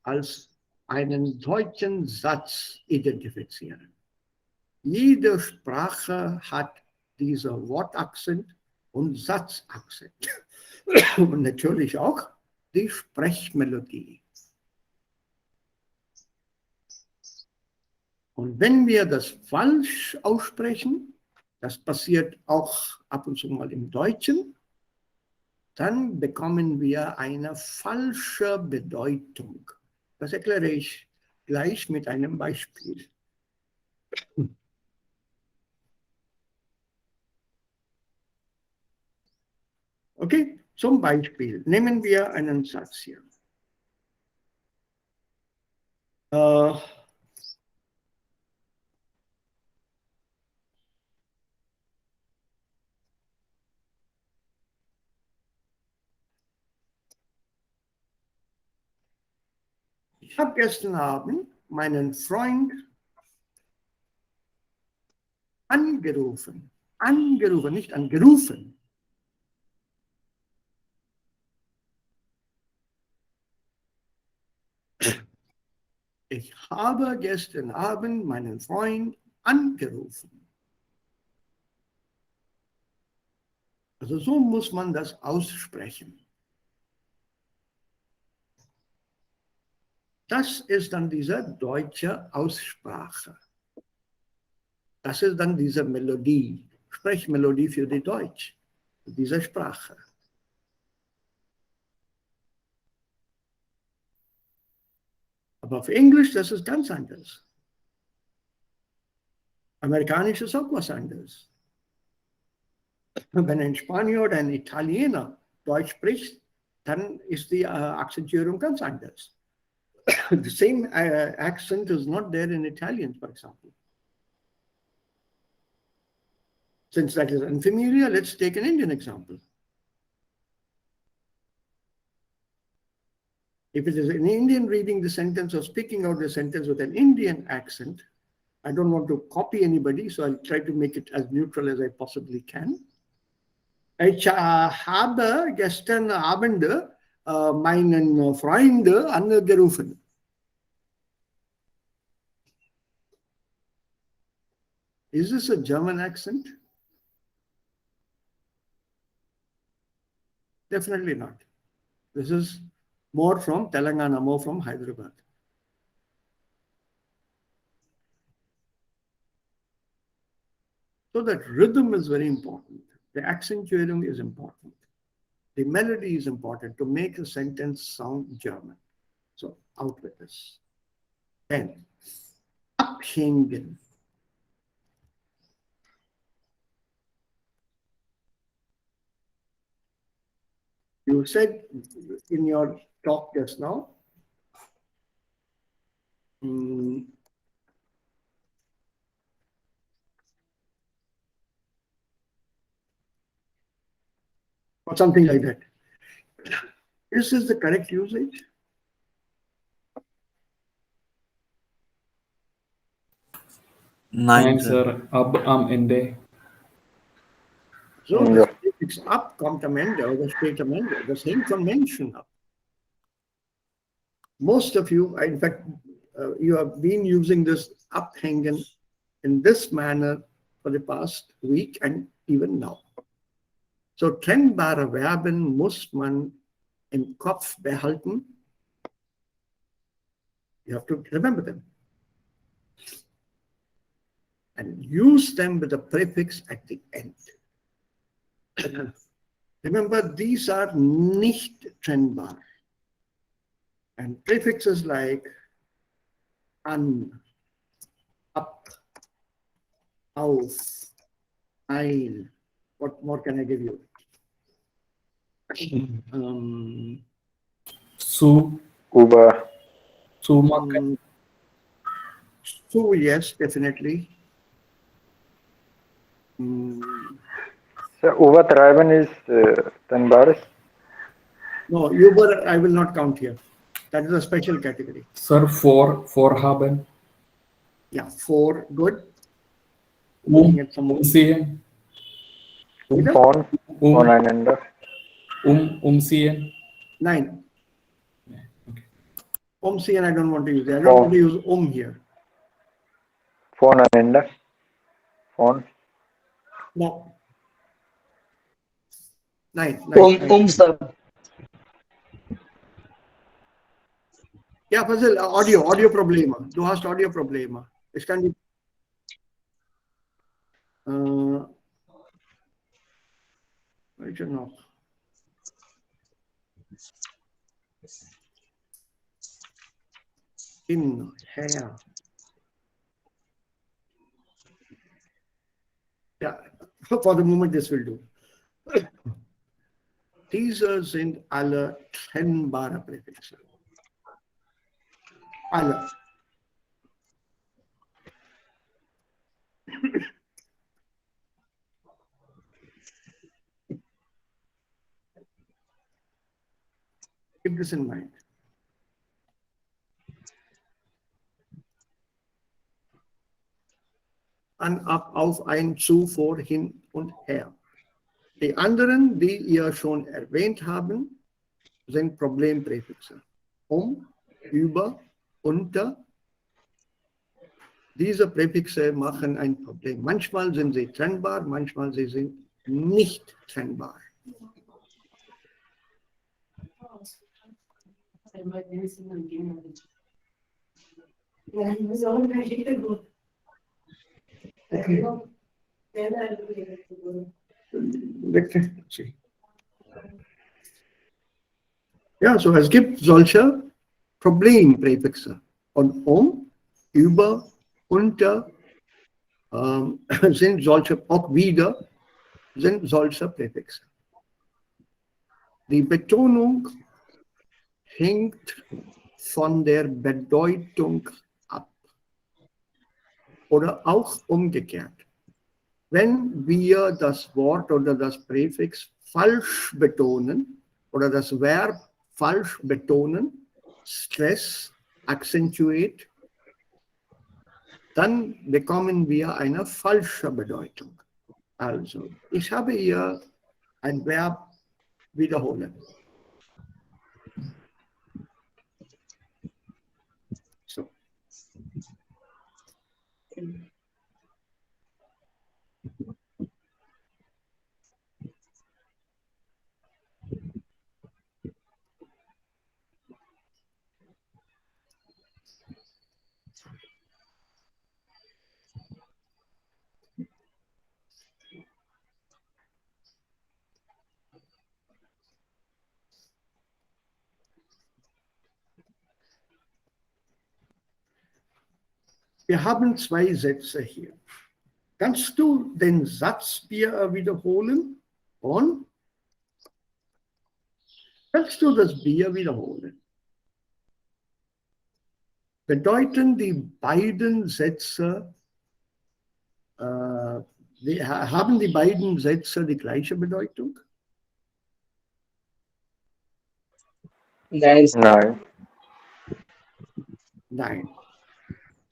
als einen deutschen Satz identifizieren. Jede Sprache hat diesen Wortakzent und Satzakzent. Und natürlich auch die Sprechmelodie. Und wenn wir das falsch aussprechen, das passiert auch ab und zu mal im Deutschen, dann bekommen wir eine falsche Bedeutung. Das erkläre ich gleich mit einem Beispiel. Okay, zum Beispiel nehmen wir einen Satz hier. Ich habe gestern Abend meinen Freund angerufen. Angerufen, nicht angerufen. Ich habe gestern Abend meinen Freund angerufen. Also so muss man das aussprechen. Das ist dann diese deutsche Aussprache. Das ist dann diese Melodie, Sprechmelodie für die Deutsch, diese Sprache. Aber auf Englisch, das ist ganz anders. Amerikanisch ist auch was anderes. Wenn ein Spanier oder ein Italiener Deutsch spricht, dann ist die Akzentierung ganz anders. The same accent is not there in Italian, for example. Since that is unfamiliar, let's take an Indian example. If it is an Indian reading the sentence or speaking out the sentence with an Indian accent, I don't want to copy anybody, so I'll try to make it as neutral as I possibly can. Ich habe gestern Abend meinen Freund angerufen. Is this a German accent? Definitely not. This is more from Telangana, more from Hyderabad. So that rhythm is very important. The accentuating is important. The melody is important to make a sentence sound German. So out with this. Then, abhängen. You said in your talk just now, or something like that. Is this the correct usage? Nine, sir. Ab am Ende. So the prefix ab kommt am Ende oder steht am Ende. Das hängt vom Menschen ab. Most of you, in fact, you have been using this abhängen in this manner for the past week and even now. So trennbare Verben muss man im Kopf behalten. You have to remember them. And use them with a prefix at the end. Remember, these are nicht trennbar. And prefixes like an, ab, auf, ein. What more can I give you? Su. Uber. Zumachen. So yes, definitely. Mm, So Uber treiben ist trennbares. no, Uber I will not count here. That is a special category. Sir, vorhaben. Yeah, four, good. Looking at some more. Umsehen. Bitte? Voneinander. Umsehen. Nine. Okay. See, and I don't want to use it. I don't want to use here. Voneinander. Von. No. Nine. sir. Ja, Fazil, Audio-Probleme. Du hast Audio-Probleme. Ich kann die. Welche noch? Hin, her. Ja, for the moment this will do. Diese sind alle trennbare Präfixe. Alle. Keep this in mind. An, ab, auf, ein, zu, vor, hin und her. Die anderen, die ihr schon erwähnt haben, sind Problempräfixe. Über, unter. Diese Präfixe machen ein Problem. Manchmal sind sie trennbar, manchmal sie sind nicht trennbar. Ja, so es gibt solche Problempräfixe. Und über, unter sind solche, auch wieder sind solche Präfixe. Die Betonung hängt von der Bedeutung ab. Oder auch umgekehrt. Wenn wir das Wort oder das Präfix falsch betonen oder das Verb falsch betonen, Stress, accentuate, dann bekommen wir eine falsche Bedeutung. Also, ich habe hier ein Verb wiederholen. So. Wir haben zwei Sätze hier. Kannst du den Satz wiederholen? Und kannst du das Bier wiederholen? Bedeuten die beiden Sätze, haben die beiden Sätze die gleiche Bedeutung? Nein. Nein.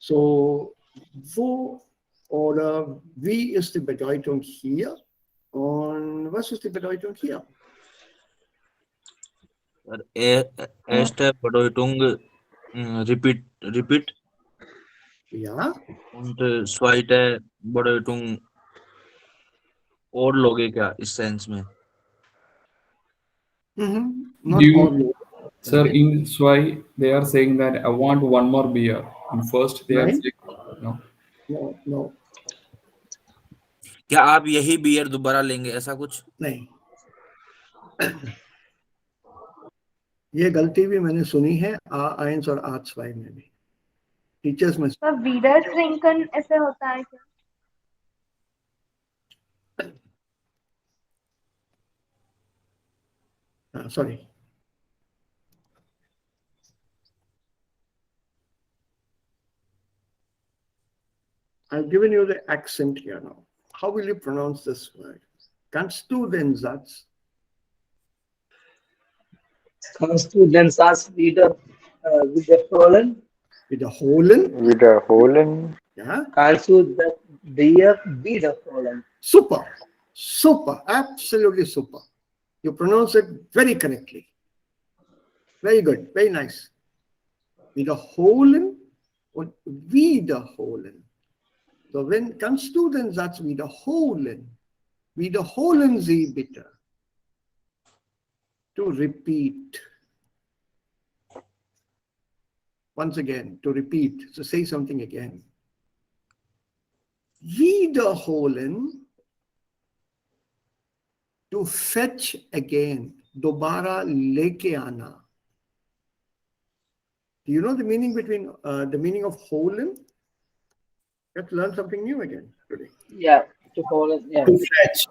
So, wo oder wie ist die Bedeutung hier? Und was ist die Bedeutung hier? Erste Bedeutung repeat. Ja. Und zweite Bedeutung और लोगे क्या इस sense में? Not all. Sir, in Swai, they are saying that I want one more beer. In first, they are saying no. No. क्या आप यही beer दोबारा लेंगे ऐसा कुछ? नहीं. ये गलती भी मैंने सुनी है A1 और A2 में भी. टीचर्स में. तो wieder trinken ऐसे होता है क्या? Sorry. I've given you the accent here now. How will you pronounce this word? Kannst du den Satz? Kannst du den Satz wieder wiederholen? Wiederholen? Wiederholen. Yeah. Kannst du das dir wiederholen? Super. Super. Absolutely super. You pronounce it very correctly. Very good. Very nice. Wiederholen und wiederholen. So, wenn kannst du den Satz wiederholen? Wiederholen Sie bitte. To repeat. Once again, to repeat. So say something again. Wiederholen. To fetch again. Dobara leke aana. Do you know the meaning between the meaning of holen? Let's learn something new again today. Yeah, to holen. Yeah. To fetch.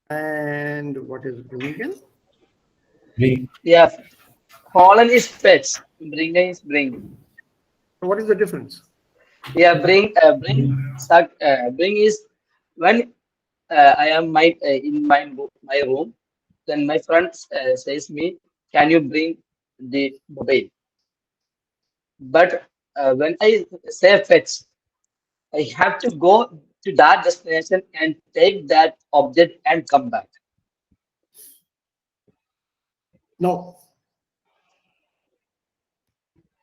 And what is bringen? Bring. Yeah. Holen is fetch. Bring is bring. So what is the difference? Yeah, bring bring is when I am in my room, then my friend says me, can you bring the mobile? But when I say fetch, I have to go to that destination and take that object and come back. No.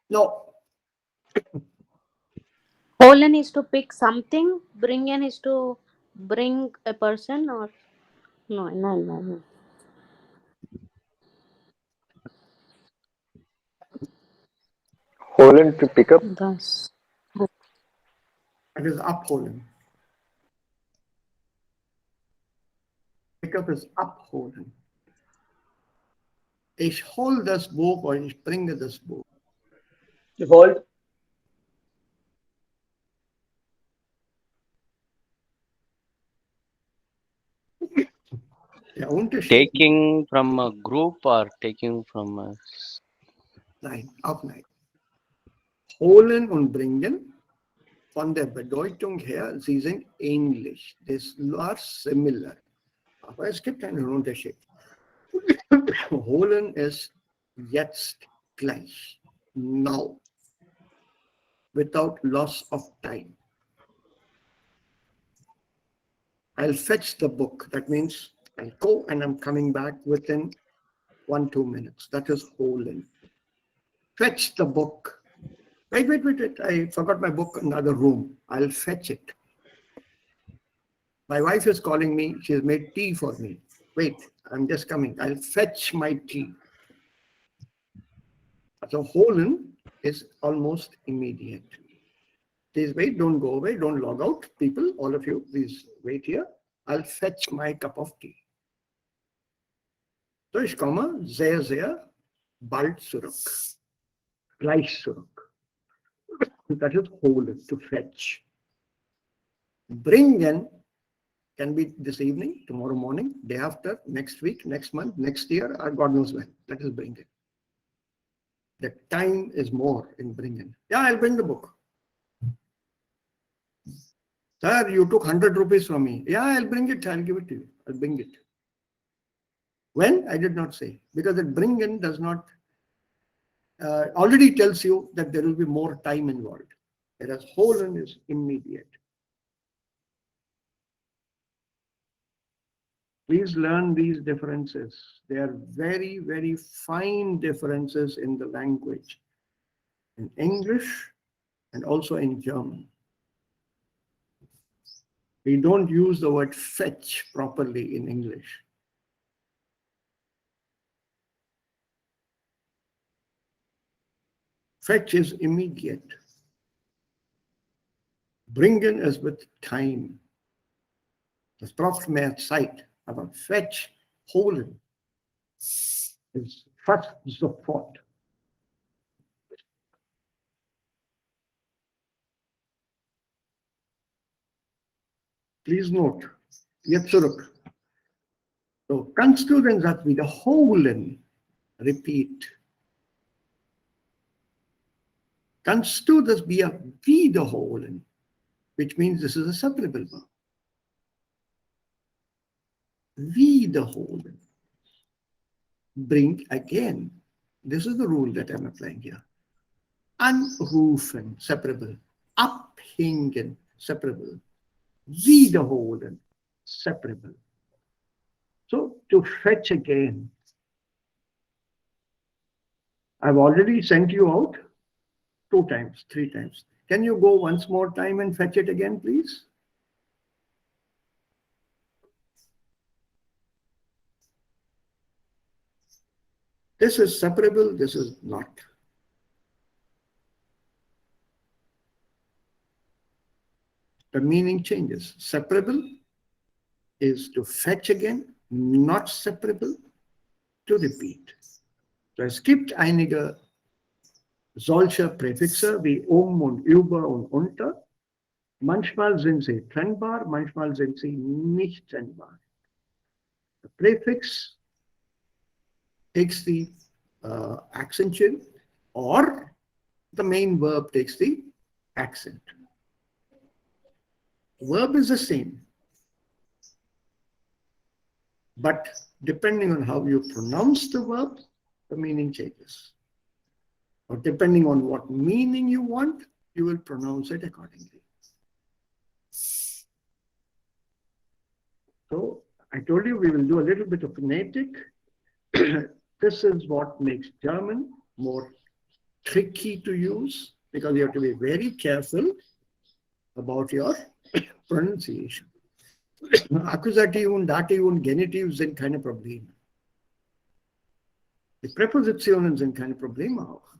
No. Holen is to pick something. Bringen is to bring a person, or no. Holen to pick up. Thus. It is abholen. Pickup is abholen. Ich hol das Buch or ich bringe das Buch. To hold. Der Unterschied. Taking from a group or taking from a... Nein, auch nein. Holen und bringen, von der Bedeutung her, sie sind ähnlich. This are similar. Aber es gibt einen Unterschied. Holen ist jetzt gleich. Now. Without loss of time. I'll fetch the book. That means I'll go and I'm coming back within 1-2 minutes. That is holen. Fetch the book. Wait. I forgot my book in another room. I'll fetch it. My wife is calling me. She has made tea for me. Wait, I'm just coming. I'll fetch my tea. So holen is almost immediate. Please wait, don't go away, don't log out. People, all of you, please wait here. I'll fetch my cup of tea. So ich komme sehr, sehr bald zurück. Gleich zurück. That is holen, to fetch. Bringen can be this evening, tomorrow morning, day after, next week, next month, next year, or God knows when. That is bringen. The time is more in bringen. Yeah, I'll bring the book. Sir, you took 100 rupees from me. Yeah, I'll bring it. I'll give it to you. I'll bring it. When? I did not say. Because the bringen does not already tells you that there will be more time involved. Whereas holen is immediate. Please learn these differences. They are very, very fine differences in the language. In English and also in German. We don't use the word fetch properly in English. Fetch is immediate. Bringen is with time. Das braucht mehr Zeit. Aber fetch, holen ist fast sofort. Please note, jetzt zurück. So, kannst du den Satz wiederholen? Repeat. Kannst du das Bier wiederholen? which means this is a separable verb. Wiederholen. Bring again. This is the rule that I'm applying here. Anrufen, separable. Abhängen, separable. Wiederholen, separable. So to fetch again. I've already sent you out 2 times, 3 times. Can you go once more time and fetch it again, please? This is separable, this is not. The meaning changes. Separable is to fetch again, not separable, to repeat. So es gibt einige solche Präfixe wie und über und unter. Manchmal sind sie trennbar, manchmal sind sie nicht trennbar. The prefix takes the accention, or the main verb takes the accent. Verb is the same, but depending on how you pronounce the verb, the meaning changes. Or depending on what meaning you want, you will pronounce it accordingly. So I told you we will do a little bit of phonetic. This is what makes German more tricky to use, because you have to be very careful about your pronunciation. Accusative und Dativ und Genitiv sind keine Probleme. Die Präpositionen sind keine Probleme auch.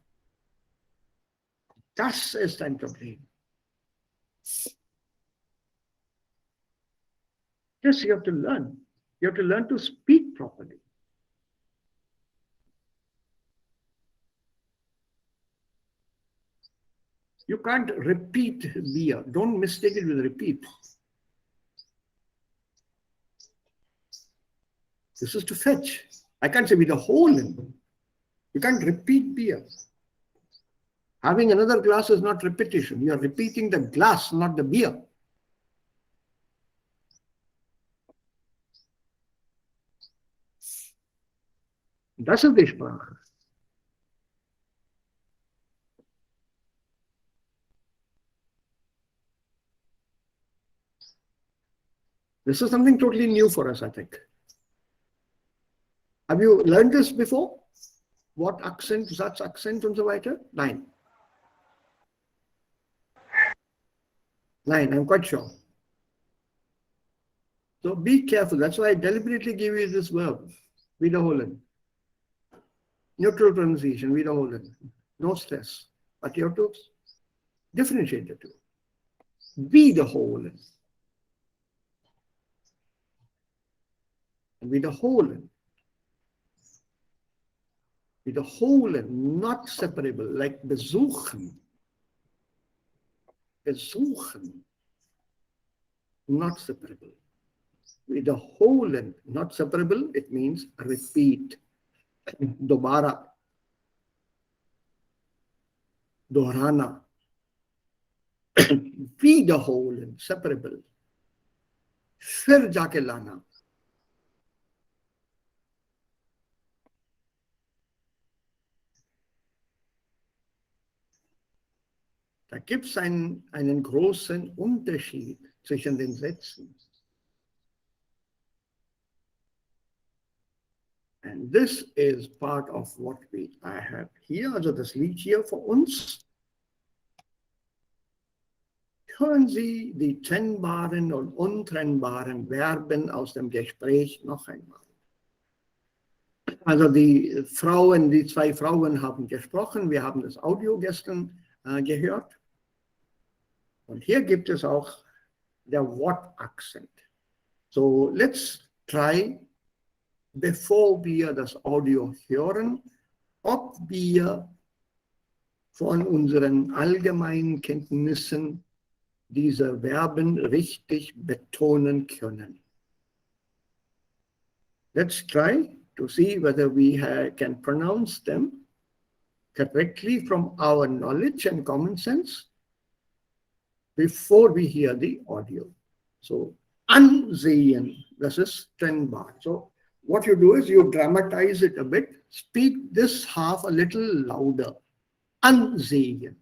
Das ist ein Problem. Yes, you have to learn. You have to learn to speak properly. You can't repeat wir. Don't mistake it with repeat. This is to fetch. I can't say wiederholen. You can't repeat beer. Having another glass is not repetition. You are repeating the glass, not the beer. Das ist die Sprache. This is something totally new for us, I think. Have you learned this before? What accent, Satzaccent und so weiter? Nein. Nein, I'm quite sure. So be careful. That's why I deliberately give you this verb, wiederholen. Neutral pronunciation, wiederholen. No stress. But you have to differentiate the two. Wiederholen. Wiederholen. Wiederholen, not separable, like besuchen. Besuchen, not separable. Wiederholen, not separable, it means repeat. Dobara. Dohrana. Wiederholen, separable. फिर जाके लाना. Da gibt es einen großen Unterschied zwischen den Sätzen. And this is part of what I have here, also das liegt hier vor uns. Hören Sie die trennbaren und untrennbaren Verben aus dem Gespräch noch einmal. Also die 2 Frauen haben gesprochen, wir haben das Audio gestern gehört. Und hier gibt es auch der Wortaccent. So let's try, bevor wir das Audio hören, ob wir von unseren allgemeinen Kenntnissen diese Verben richtig betonen können. Let's try to see whether we can pronounce them correctly from our knowledge and common sense before we hear the audio. So, ansehen, this is 10 bar. So, what you do is you dramatize it a bit, speak this half a little louder. Ansehen,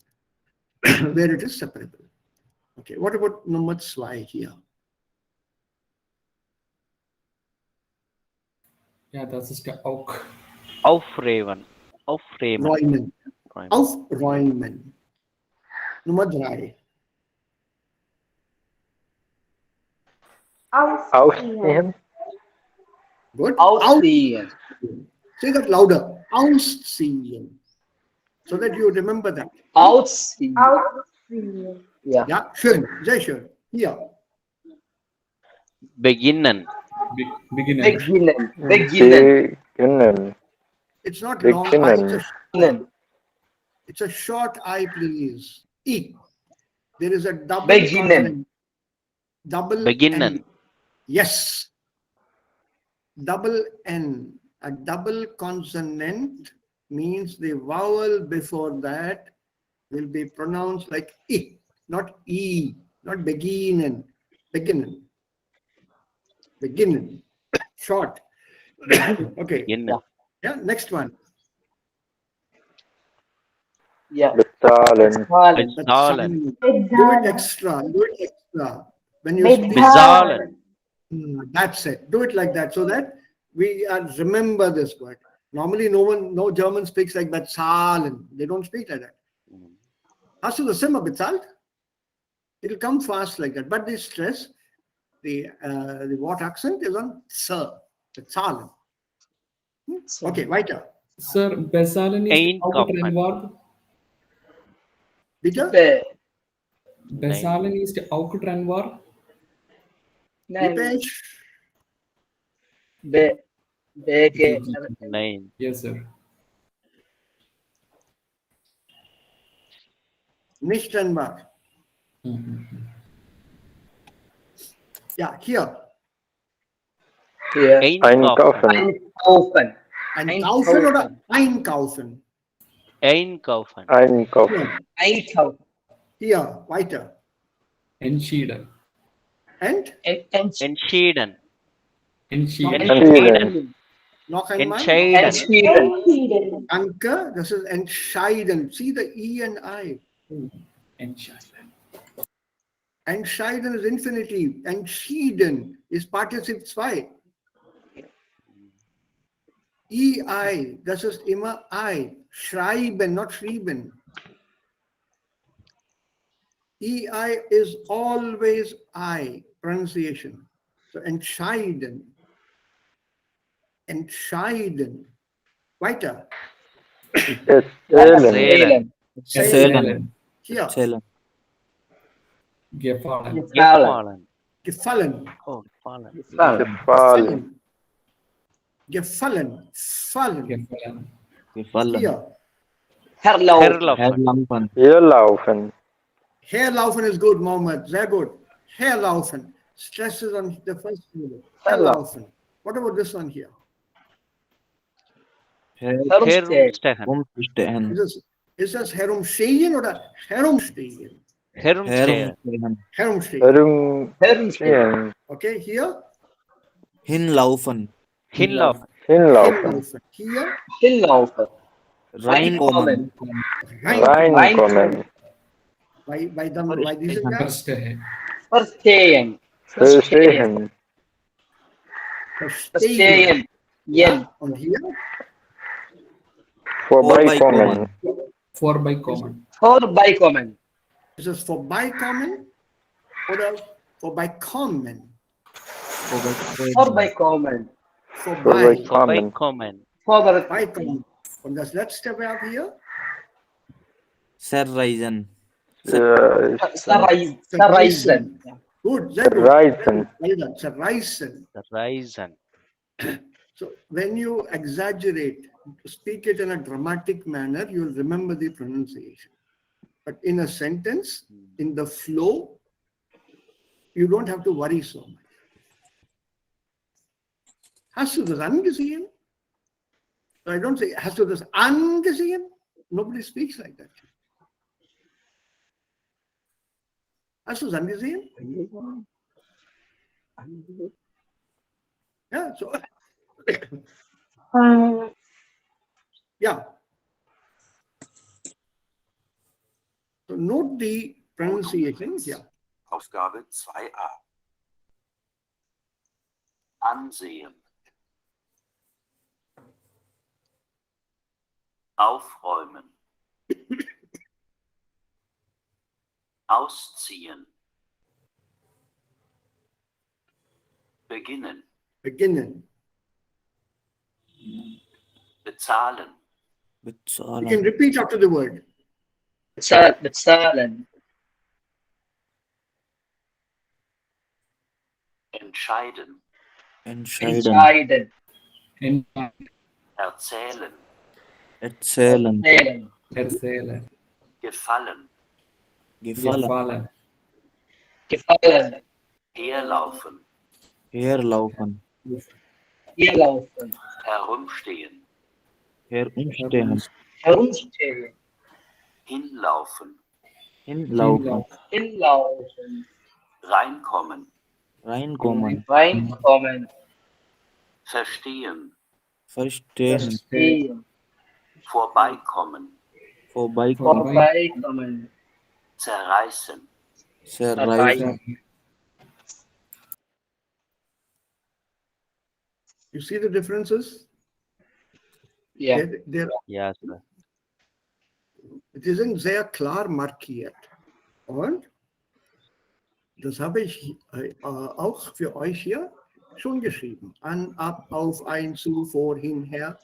where it is separable. Okay, what about Nummer 2 here? Yeah, das ist der Auk. Aufräumen. Aufräumen. Räumen. Aufräumen. Nummer 3. Ausziehen. Good. Ausziehen. Say that louder. Ausziehen. So that you remember that. Ausziehen. Ja. Ja, schön. Sehr schön. Hier. Beginnen. Beginnen. Beginnen. Beginnen. Beginnen. It's not long I, Beginnen. it's a short I, please. E. There is a double Beginnen. consonant. Double Beginnen. N. Yes. Double N. A double consonant means the vowel before that will be pronounced like I, not E, not beginnen. Beginnen. Beginnen. Short. Okay. Beginnen. Yeah, next one. Ja. Bezahlen. Bezahlen. Do it extra. Do it extra. When you speak. Bezahlen. That's it. Do it like that so that we remember this word. Normally, no German speaks like bezahlen. They don't speak like that. Hast du das immer bezahlt? It'll come fast like that. But the stress, the what accent is on sir. Bezahlen. Okay, weiter. Sir, bezahlen ist auch Einkaufen. Trennwort. Bitte? Bezahlen ist auch Trennwort. Nein. Bitte? Nein. Yes, sir. Nicht trennbar. Ja, hier. Einkaufen. Einkaufen. Einkaufen oder einkaufen? Einkaufen. Einkaufen. Einkaufen. Hier, weiter. Entschieden. Entschieden. Entschieden. Noch einmal. Entschieden. Danke, das ist entscheiden. See the E and I. Entscheiden. Entscheiden ist Infinitiv. Entschieden ist Partizip 2. EI, das ist immer I. Schreiben, not schrieben. EI is always I, pronunciation. So entscheiden. Entscheiden. Weiter. Erzählen. Erzählen. Hier. Gefallen. Gefallen. Gefallen. Oh, gefallen. Gefallen. Gefallen. Fallen. Gefallen. Hier. Herlaufen. Herlaufen. Herlaufen is good, Mohammed. Sehr gut. Herlaufen. Stress is on the first syllable. Herlaufen. What about this one here? Herumstehen. Ist das herumstehen oder herumstehen? Herumstehen. Herumstehen. Herumstehen. Okay, hier. Hinlaufen. Hinlaufen. Hinlaufen. Hier. Hinlaufen. Reinkommen. Reinkommen. Bei diesem Jahr. Verstehen. Verstehen. Verstehen. Ja. Und hier. Vorbeikommen. Vorbeikommen. Vorbeikommen. Ist es vorbeikommen oder vorbeikommen? Vorbeikommen. Vorbeikommen. Vorbeikommen. Und das letzte Verb hier? Zerreißen. Zerreißen. Gut, sehr gut. Zerreißen. Zerreißen. So when you exaggerate, speak it in a dramatic manner, you'll remember the pronunciation. But in a sentence, in the flow, you don't have to worry so much. Hast du das angesehen? I don't say, hast du das angesehen? Nobody speaks like that. Hast du es angesehen? Ja, so. Ja. So note the pronunciation. Ja. Aufgabe 2a. Ansehen. Aufräumen. Ausziehen. Beginnen. Beginnen. Bezahlen. You can Bezahlen. repeat after the word. bezahlen, Entscheiden. Entscheiden. entscheiden, Erzählen. Erzählen. erzählen, Erzählen. Gefallen. Gefallen. gefallen, Herlaufen. Herlaufen. herlaufen, Herumstehen. Herumstehen. herumstehen, Hinlaufen. Hinlaufen. hinlaufen, Reinkommen. Reinkommen. reinkommen, Verstehen. Verstehen. verstehen, Vorbeikommen. Vorbeikommen. vorbeikommen, Zerreißen. Zerreißen. You see the differences? Ja, Yes, sir. Die sind sehr klar markiert. Und das habe ich auch für euch hier schon geschrieben. An, ab, auf, ein, zu, vor, hin, her.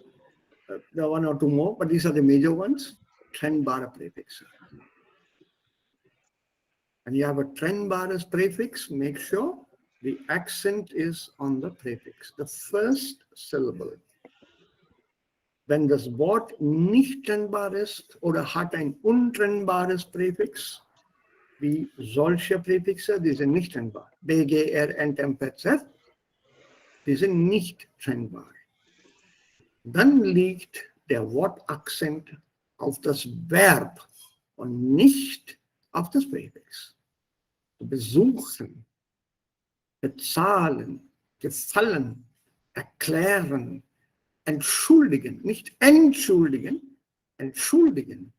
There are one or two more, but these are the major ones. Trennbare Präfixe. And you have a trennbares prefix, make sure the accent is on the prefix, the first syllable. Wenn das Wort nicht trennbar ist oder hat ein untrennbares Präfix, wie solche Präfixe, die sind nicht trennbar. BGR, NTMPZ, die sind nicht trennbar. Dann liegt der Wortakzent auf das Verb und nicht auf das Präfix. Besuchen, bezahlen, gefallen, erklären, entschuldigen, nicht entschuldigen, entschuldigen,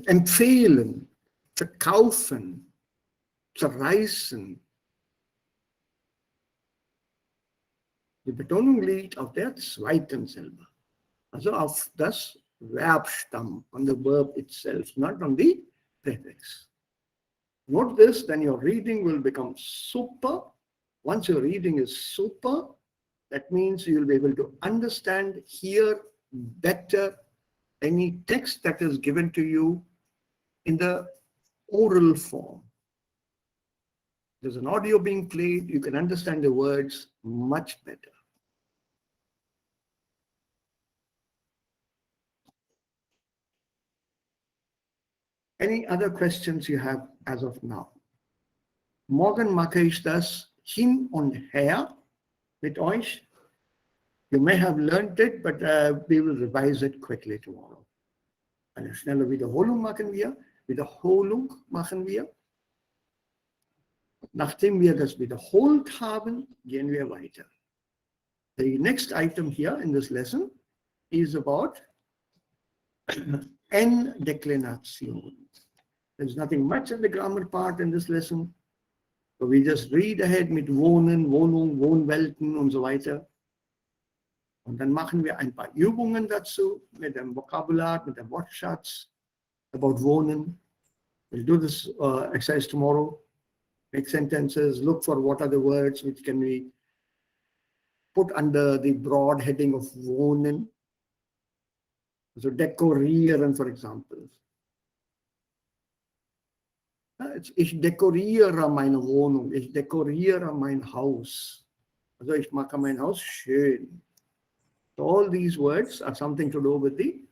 empfehlen, verkaufen, zerreißen. Die Betonung liegt auf der zweiten Silbe, also auf das Verbstamm, on the verb itself, not on the prefix. Note this, then your reading will become super. Once your reading is super, that means you will be able to understand, hear better any text that is given to you in the oral form. There's an audio being played, you can understand the words much better. Any other questions you have as of now? Morgen mache ich das hin und her mit euch. You may have learned it, but we will revise it quickly tomorrow. Eine schnelle Wiederholung machen wir. Nachdem wir das wiederholt haben, gehen wir weiter. The next item here in this lesson is about N-Deklination. There's nothing much in the grammar part in this lesson. So we just read ahead mit Wohnen, Wohnung, Wohnwelten und so weiter. Und dann machen wir ein paar Übungen dazu mit dem Vokabular, mit dem Wortschatz about Wohnen. We'll do this exercise tomorrow. Make sentences, look for what are the words which can be put under the broad heading of Wohnen. So dekorieren, for example. Ich dekoriere meine Wohnung, ich dekoriere mein Haus. Also ich mache mein Haus schön. So all these words are something to do with the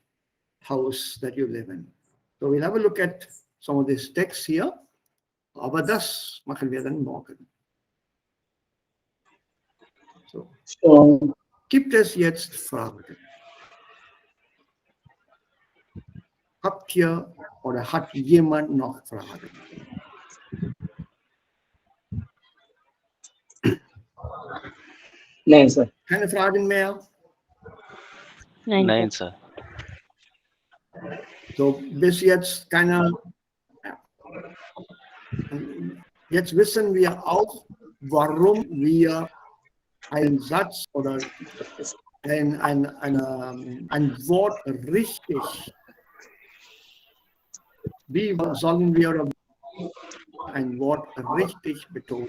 house that you live in. So we'll have a look at some of these texts here. Aber das machen wir dann morgen. So. Gibt es jetzt Fragen? Habt ihr oder hat jemand noch Fragen? Nein, Sir. Keine Fragen mehr? Nein, Sir. So, bis jetzt keiner. Ja. Jetzt wissen wir auch, warum wir einen Satz oder ein Wort richtig, wie sollen wir ein Wort richtig betonen?